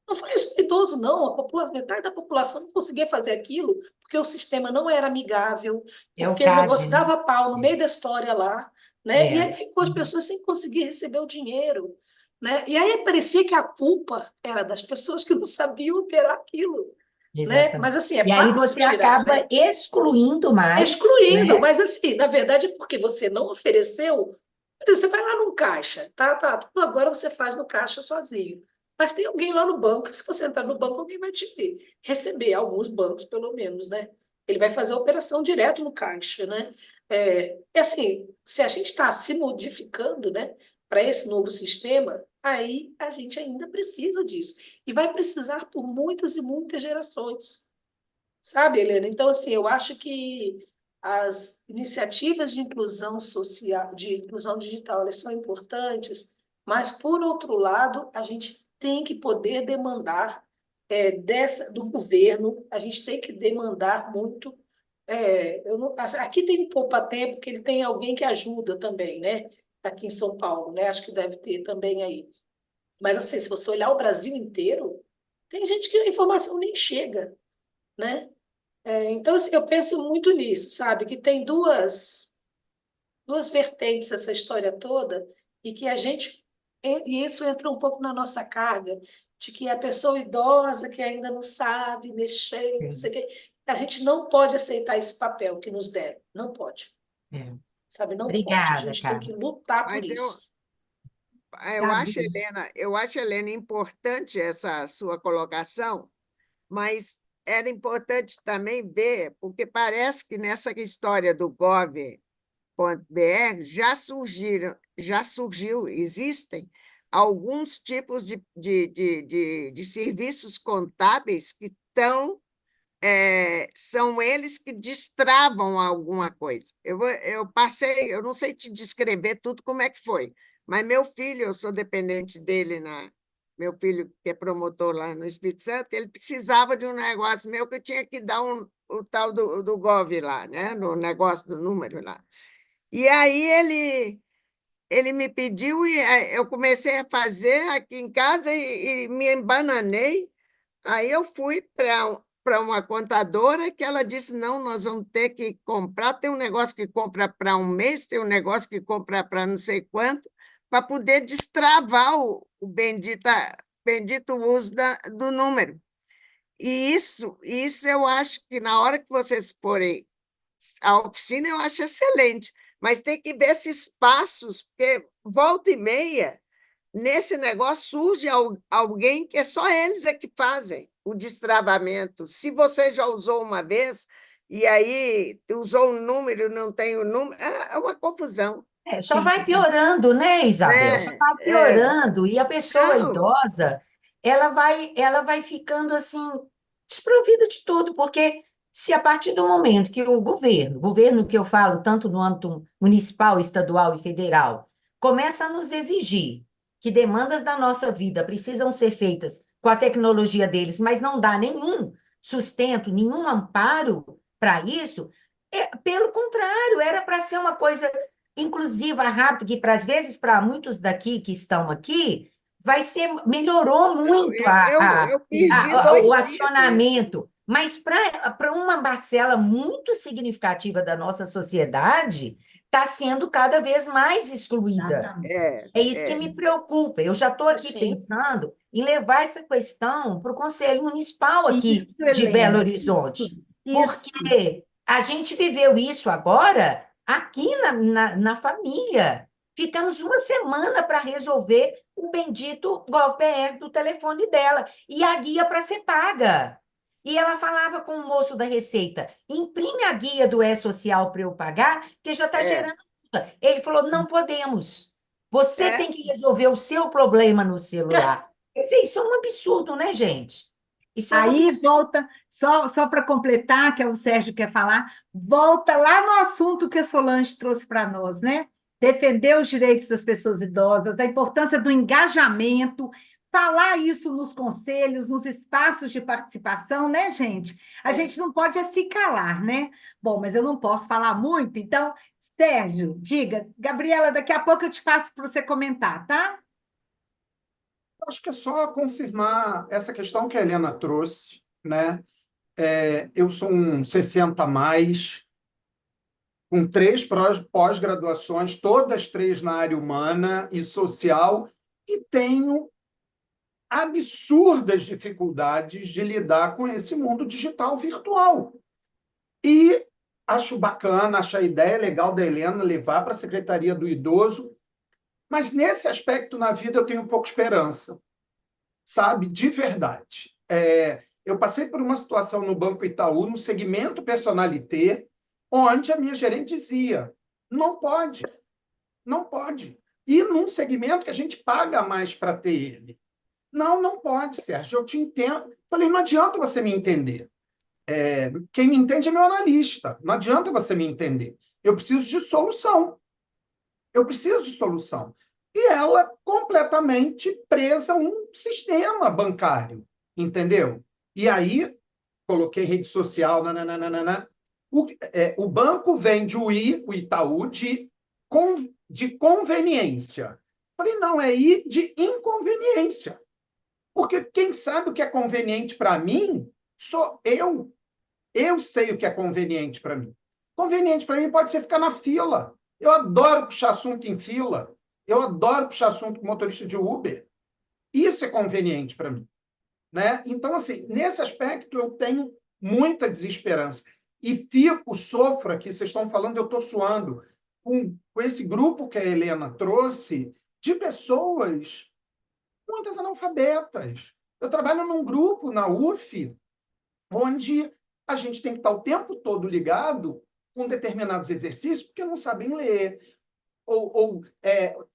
Speaker 3: não foi isso idoso, não. Metade da população não conseguia fazer aquilo porque o sistema não era amigável,
Speaker 6: é o
Speaker 3: porque o
Speaker 6: CAD,
Speaker 3: negócio
Speaker 6: né?
Speaker 3: dava pau no meio da história lá, né? E aí
Speaker 6: É.
Speaker 3: ficou as pessoas sem conseguir receber o dinheiro, né? E aí parecia que a culpa era das pessoas que não sabiam operar aquilo, né?
Speaker 6: Exatamente.
Speaker 3: Mas assim, é
Speaker 6: E aí
Speaker 3: fácil
Speaker 6: você
Speaker 3: tirar,
Speaker 6: acaba
Speaker 3: né?
Speaker 6: excluindo mais,
Speaker 3: Excluindo,
Speaker 6: né?
Speaker 3: mas assim, na verdade é porque você não ofereceu. Você vai lá no caixa, tá, tudo agora você faz no caixa sozinho. Mas tem alguém lá no banco, que se você entrar no banco, alguém vai te receber, alguns bancos, pelo menos, né? Ele vai fazer a operação direto no caixa, né? É assim, se a gente está se modificando, né, para esse novo sistema, aí a gente ainda precisa disso. E vai precisar por muitas e muitas gerações. Sabe, Helena? Então, assim, eu acho que as iniciativas de inclusão social, de inclusão digital, elas são importantes, mas, por outro lado, a gente tem que poder demandar do governo, a gente tem que demandar muito. Aqui tem um poupa-tempo, que ele tem alguém que ajuda também, né? Aqui em São Paulo, né? Acho que deve ter também aí. Mas, assim, se você olhar o Brasil inteiro, tem gente que a informação nem chega, né? Então, assim, eu penso muito nisso, sabe? Que tem duas vertentes essa história toda, e que a gente. E isso entra um pouco na nossa carga, de que a pessoa idosa que ainda não sabe mexer, não sei o quê, a gente não pode aceitar esse papel que nos deram. Não pode,
Speaker 6: É.
Speaker 3: sabe? Não pode. A
Speaker 6: Obrigada,
Speaker 3: gente tem
Speaker 6: Carla.
Speaker 3: que lutar por
Speaker 4: Mas
Speaker 3: isso.
Speaker 1: Gabi.
Speaker 4: Eu acho, Helena, importante essa sua colocação, mas era importante também ver, porque parece que nessa história do gov.br já surgiu, existem alguns tipos de serviços contábeis que são eles que destravam alguma coisa. Eu passei, eu não sei te descrever tudo como é que foi, mas meu filho, eu sou dependente dele, meu filho, que é promotor lá no Espírito Santo, ele precisava de um negócio meu que eu tinha que dar o tal do Gov lá, né? No negócio do número lá. E aí ele me pediu e eu comecei a fazer aqui em casa e me embananei. Aí eu fui para uma contadora que ela disse: não, nós vamos ter que comprar. Tem um negócio que compra para um mês, tem um negócio que compra para não sei quanto, para poder destravar o bendito uso do número. E isso eu acho que na hora que vocês forem à oficina, eu acho excelente, mas tem que ver esses passos, porque volta e meia. Nesse negócio surge alguém que é só eles é que fazem o destravamento. Se você já usou uma vez e aí usou um número e não tem o número, é uma confusão.
Speaker 6: Só
Speaker 1: Sim.
Speaker 6: vai piorando, né, Isabel? Só vai
Speaker 4: É.
Speaker 6: piorando. E a pessoa
Speaker 4: Não,
Speaker 6: idosa, ela vai ficando assim, desprovida de tudo, porque se a partir do momento que o governo que eu falo tanto no âmbito municipal, estadual e federal, começa a nos exigir que demandas da nossa vida precisam ser feitas com a tecnologia deles, mas não dá nenhum sustento, nenhum amparo para isso, pelo contrário, era para ser uma coisa inclusiva, rápida, que às vezes para muitos daqui que estão aqui, melhorou
Speaker 4: não,
Speaker 6: muito
Speaker 4: eu perdi
Speaker 6: o
Speaker 4: 2 dias nisso.
Speaker 6: acionamento, mas para uma parcela muito significativa da nossa sociedade, está sendo cada vez mais excluída.
Speaker 1: Exatamente.
Speaker 6: É isso que
Speaker 4: É.
Speaker 6: me preocupa. Eu já estou aqui
Speaker 3: Sim,
Speaker 6: pensando em levar essa questão para o Conselho Municipal
Speaker 1: Isso,
Speaker 6: aqui de Belo
Speaker 1: Helena.
Speaker 6: Horizonte,
Speaker 1: Isso.
Speaker 6: porque a gente viveu isso agora aqui na família. Ficamos uma semana para resolver o bendito GovBR do telefone dela e a guia para ser paga. E ela falava com o moço da Receita: imprime a guia do E-Social para eu pagar, que já está
Speaker 4: É,
Speaker 6: gerando multa. Ele falou: não podemos. Você
Speaker 4: é,
Speaker 6: tem que resolver o seu problema no celular. Quer dizer, isso é um absurdo, né, gente? Isso é um
Speaker 1: Aí
Speaker 6: absurdo.
Speaker 1: volta, só para completar, que é o Sérgio quer falar, volta lá no assunto que a Solange trouxe para nós, né? Defender os direitos das pessoas idosas, a importância do engajamento, falar isso nos conselhos, nos espaços de participação, né, gente? A
Speaker 3: é.
Speaker 1: gente não pode se calar, né? Bom, mas eu não posso falar muito, então, Sérgio, diga. Gabriela, daqui a pouco eu te passo para você comentar, tá?
Speaker 7: Acho que é só confirmar essa questão que a Helena trouxe, né? Eu sou um 60 a mais, com 3 pós-graduações, todas 3 na área humana e social, e tenho absurdas dificuldades de lidar com esse mundo digital virtual. E acho bacana, acho a ideia legal da Helena levar para a Secretaria do Idoso, mas nesse aspecto na vida eu tenho pouca esperança, sabe? De verdade. Eu passei por uma situação no Banco Itaú, no segmento personalité, onde a minha gerente dizia: não pode, não pode. E num segmento que a gente paga mais para ter ele. Não, não pode, Sérgio, eu te entendo. Falei: não adianta você me entender. Quem me entende é meu analista. Não adianta você me entender. Eu preciso de solução. Eu preciso de solução. E ela completamente presa a um sistema bancário, entendeu? E aí, coloquei rede social, nananana. O banco vende o Itaú de conveniência. Falei: não, é I de inconveniência. Porque quem sabe o que é conveniente para mim sou eu. Eu sei o que é conveniente para mim. Conveniente para mim pode ser ficar na fila. Eu adoro puxar assunto em fila. Eu adoro puxar assunto com motorista de Uber. Isso é conveniente para mim, né? Então, assim, nesse aspecto eu tenho muita desesperança. E sofro aqui, vocês estão falando, eu estou suando, com esse grupo que a Helena trouxe, de pessoas, muitas analfabetas. Eu trabalho num grupo na UF, onde a gente tem que estar o tempo todo ligado com determinados exercícios, porque não sabem ler.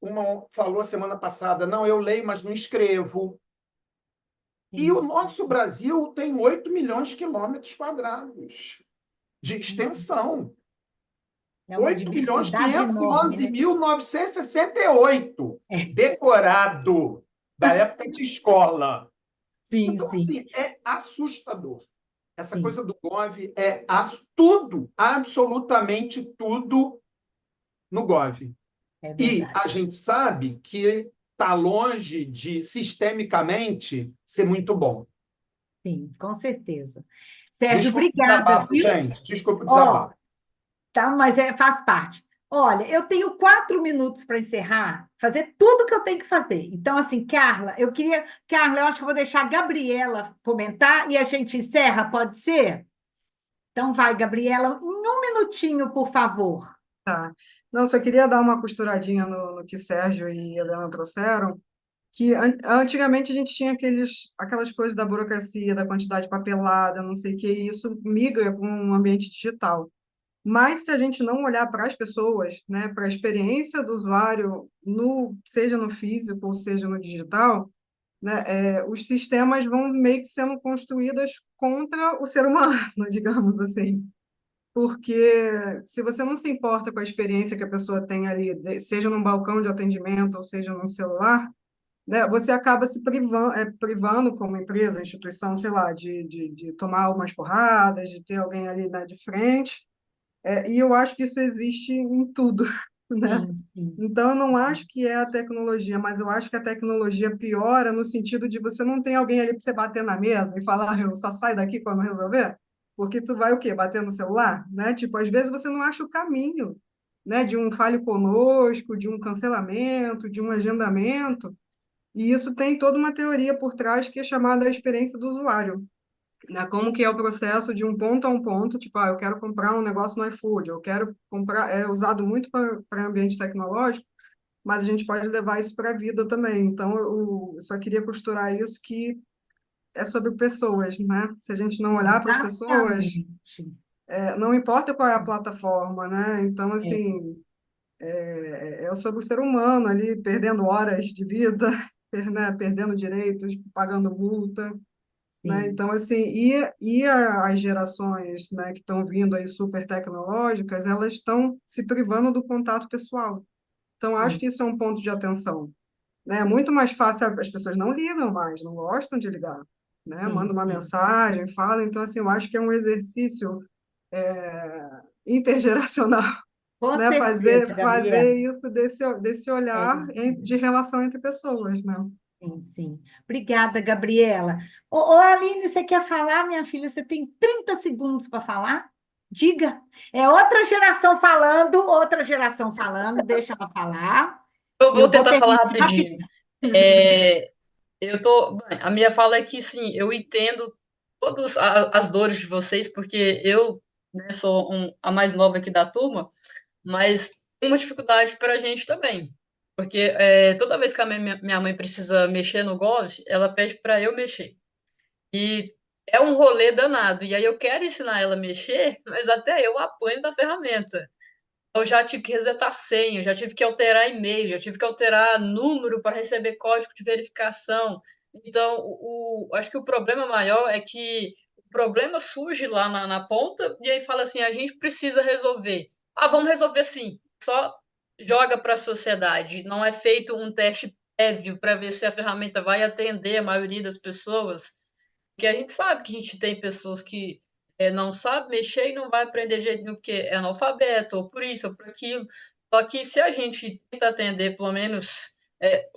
Speaker 7: Uma falou semana passada, não, eu leio, mas não escrevo. E o nosso Brasil tem 8 milhões de quilômetros quadrados de extensão.
Speaker 1: É uma
Speaker 7: 8 milhões
Speaker 1: diversidade enorme, né?
Speaker 7: 511.968, decorado, da época de escola.
Speaker 1: Sim,
Speaker 7: Então,
Speaker 1: sim,
Speaker 7: assim, é assustador. Essa
Speaker 1: sim,
Speaker 7: coisa do Gov é tudo, absolutamente tudo no Gov.
Speaker 1: é
Speaker 7: E a
Speaker 1: verdade.
Speaker 7: gente sabe que está longe de, sistemicamente, ser muito bom.
Speaker 1: Sim, com certeza. Sérgio,
Speaker 7: Desculpa o
Speaker 1: obrigada,
Speaker 7: desabafo,
Speaker 1: viu?
Speaker 7: gente. Desculpa o
Speaker 1: Ó,
Speaker 7: desabafo.
Speaker 1: tá, mas faz parte. Olha, eu tenho 4 minutos para encerrar, fazer tudo que eu tenho que fazer. Então, assim, Carla, Carla, eu acho que eu vou deixar a Gabriela comentar e a gente encerra, pode ser? Então, vai, Gabriela, em 1 minutinho, por favor.
Speaker 2: Tá. Não, só queria dar uma costuradinha no que Sérgio e Helena trouxeram, que antigamente a gente tinha aquelas coisas da burocracia, da quantidade de papelada, não sei o que, e isso migra para um ambiente digital. Mas se a gente não olhar para as pessoas, né, para a experiência do usuário, seja no físico ou seja no digital, né, os sistemas vão meio que sendo construídos contra o ser humano, digamos assim. Porque se você não se importa com a experiência que a pessoa tem ali, seja num balcão de atendimento ou seja num celular, né, você acaba se privando como empresa, instituição, sei lá, de tomar umas porradas, de ter alguém ali, né, de frente. E eu acho que isso existe em tudo, né?
Speaker 1: Sim, sim.
Speaker 2: Então, eu não acho que é a tecnologia, mas eu acho que a tecnologia piora no sentido de você não tem alguém ali para você bater na mesa e falar, "Ah, eu só saio daqui quando resolver", porque tu vai o quê? Bater no celular, né? Tipo, às vezes você não acha o caminho, né? De um fale conosco, de um cancelamento, de um agendamento, e isso tem toda uma teoria por trás que é chamada a experiência do usuário, né? Como que é o processo de um ponto a um ponto, tipo, eu quero comprar um negócio no iFood, eu quero comprar, é usado muito para ambiente tecnológico, mas a gente pode levar isso para a vida também. Então, eu só queria costurar isso que é sobre pessoas, né? Se a gente não olhar para as pessoas,
Speaker 1: Exatamente.
Speaker 2: não importa qual é a plataforma, né? Então,
Speaker 1: É,
Speaker 2: assim, é sobre o ser humano ali perdendo horas de vida, né? Perdendo direitos, pagando multa, né?
Speaker 1: sim.
Speaker 2: Então, assim, as gerações, né, que estão vindo aí super tecnológicas, elas estão se privando do contato pessoal. Então, acho
Speaker 1: Sim,
Speaker 2: que isso é um ponto de atenção, né? É muito mais fácil, as pessoas não ligam mais, não gostam de ligar, né? Manda
Speaker 1: sim,
Speaker 2: uma
Speaker 1: sim.
Speaker 2: mensagem, fala. Então, assim, eu acho que é um exercício intergeracional,
Speaker 1: Com
Speaker 2: né? Fazer,
Speaker 1: certeza, Gabriela.
Speaker 2: fazer isso desse
Speaker 1: É
Speaker 2: olhar
Speaker 1: isso
Speaker 2: de
Speaker 1: mesmo.
Speaker 2: relação entre pessoas, né?
Speaker 1: Sim, sim. Obrigada, Gabriela. Ô, Aline, você quer falar, minha filha? Você tem 30 segundos para falar? Diga. É outra geração falando, deixa ela falar.
Speaker 8: Eu vou
Speaker 1: Eu vou
Speaker 8: tentar falar
Speaker 1: terminar
Speaker 8: rapidinho.
Speaker 1: rapidinho.
Speaker 8: É, bem, a minha fala é que sim, eu entendo todas as dores de vocês, porque eu, né, sou a mais nova aqui da turma, mas tem uma dificuldade para a gente também. Porque toda vez que a minha mãe precisa mexer no Golf, ela pede para eu mexer. E é um rolê danado. E aí eu quero ensinar ela a mexer, mas até eu apanho da ferramenta. Eu já tive que resetar senha, já tive que alterar e-mail, já tive que alterar número para receber código de verificação. Então, acho que o problema maior é que o problema surge lá na ponta e aí fala assim, a gente precisa resolver. Ah, vamos resolver sim. Só joga para a sociedade. Não é feito um teste prévio para ver se a ferramenta vai atender a maioria das pessoas. Porque a gente sabe que a gente tem pessoas que não sabem mexer e não vai aprender de jeito nenhum porque é analfabeto, ou por isso, ou por aquilo. Só que se a gente tenta atender, pelo menos,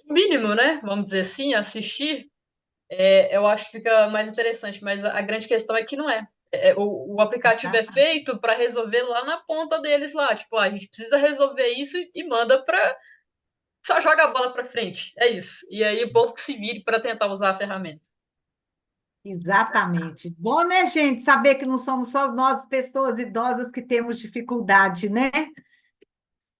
Speaker 8: o mínimo, né? Vamos dizer assim, assistir, eu acho que fica mais interessante. Mas a grande questão é que não é. o aplicativo é feito para resolver lá na ponta deles lá. Tipo, a gente precisa resolver isso e manda para. Só joga a bola para frente. É isso. E aí o povo que se vire para tentar usar a ferramenta.
Speaker 1: Exatamente. Bom, né, gente, saber que não somos só nós, pessoas idosas, que temos dificuldade, né?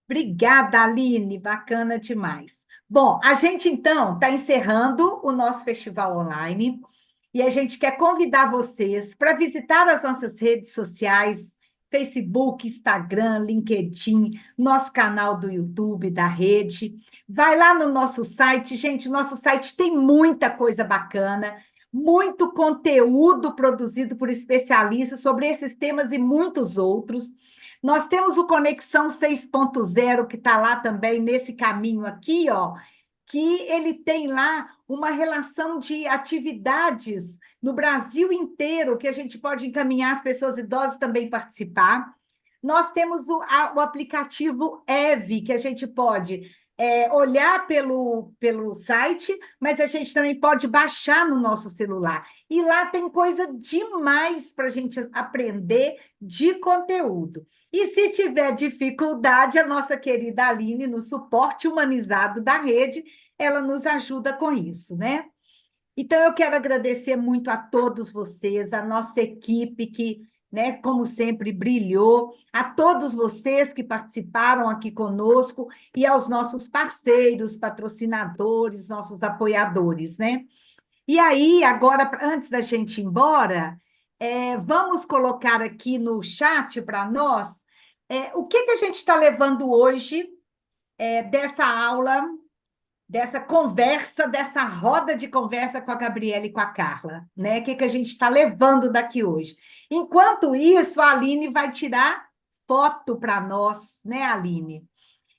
Speaker 1: Obrigada, Aline, bacana demais. Bom, a gente então está encerrando o nosso festival online e a gente quer convidar vocês para visitar as nossas redes sociais, Facebook, Instagram, LinkedIn, nosso canal do YouTube da rede. Vai lá no nosso site, gente, nosso site tem muita coisa bacana, muito conteúdo produzido por especialistas sobre esses temas e muitos outros. Nós temos o Conexão 6.0, que está lá também, nesse caminho aqui, ó, que ele tem lá uma relação de atividades no Brasil inteiro, que a gente pode encaminhar as pessoas idosas também participar. Nós temos o aplicativo EVE, que a gente pode olhar pelo site, mas a gente também pode baixar no nosso celular. E lá tem coisa demais para a gente aprender de conteúdo. E se tiver dificuldade, a nossa querida Aline, no suporte humanizado da rede, ela nos ajuda com isso, né? Então, eu quero agradecer muito a todos vocês, a nossa equipe que, né, como sempre, brilhou, a todos vocês que participaram aqui conosco e aos nossos parceiros, patrocinadores, nossos apoiadores, né? E aí, agora, antes da gente ir embora, vamos colocar aqui no chat para nós o que a gente está levando hoje dessa aula, dessa conversa, dessa roda de conversa com a Gabriela e com a Carla, né? O que a gente está levando daqui hoje. Enquanto isso, a Aline vai tirar foto para nós, né, Aline?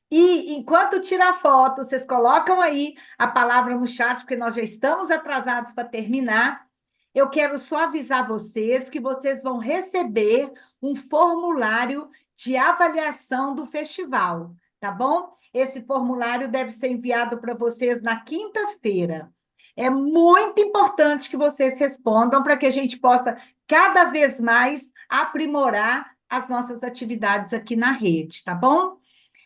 Speaker 1: E enquanto tira foto, vocês colocam aí a palavra no chat, porque nós já estamos atrasados para terminar. Eu quero só avisar vocês que vocês vão receber um formulário de avaliação do festival, tá bom? Esse formulário deve ser enviado para vocês na quinta-feira. É muito importante que vocês respondam para que a gente possa cada vez mais aprimorar as nossas atividades aqui na rede, tá bom?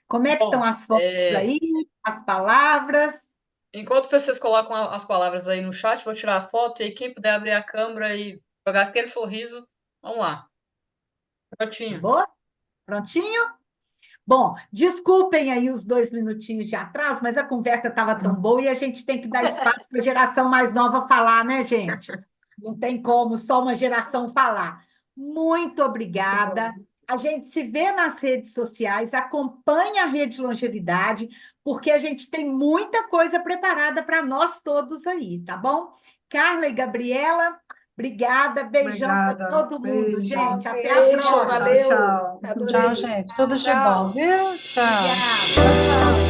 Speaker 1: Como é que estão
Speaker 8: Bom,
Speaker 1: as fotos aí, as palavras?
Speaker 8: enquanto vocês colocam as palavras aí no chat, vou tirar a foto e quem puder abrir a câmera e jogar aquele sorriso, vamos lá. Prontinho.
Speaker 1: Boa? Prontinho? Bom, desculpem aí os 2 minutinhos de atraso, mas a conversa estava tão boa e a gente tem que dar espaço para a geração mais nova falar, né, gente? Não tem como só uma geração falar. Muito obrigada. A gente se vê nas redes sociais, acompanha a Rede Longevidade, porque a gente tem muita coisa preparada para nós todos aí, tá bom? Carla e Gabriela, obrigada, beijão para todo mundo,
Speaker 2: Beijo.
Speaker 1: gente. Até a
Speaker 3: Beijo,
Speaker 1: próxima.
Speaker 3: valeu.
Speaker 2: Tchau.
Speaker 3: Adorei.
Speaker 5: Tchau, gente. Tudo de
Speaker 3: Tchau.
Speaker 5: bom, viu? Tchau.
Speaker 1: Obrigada. Tchau.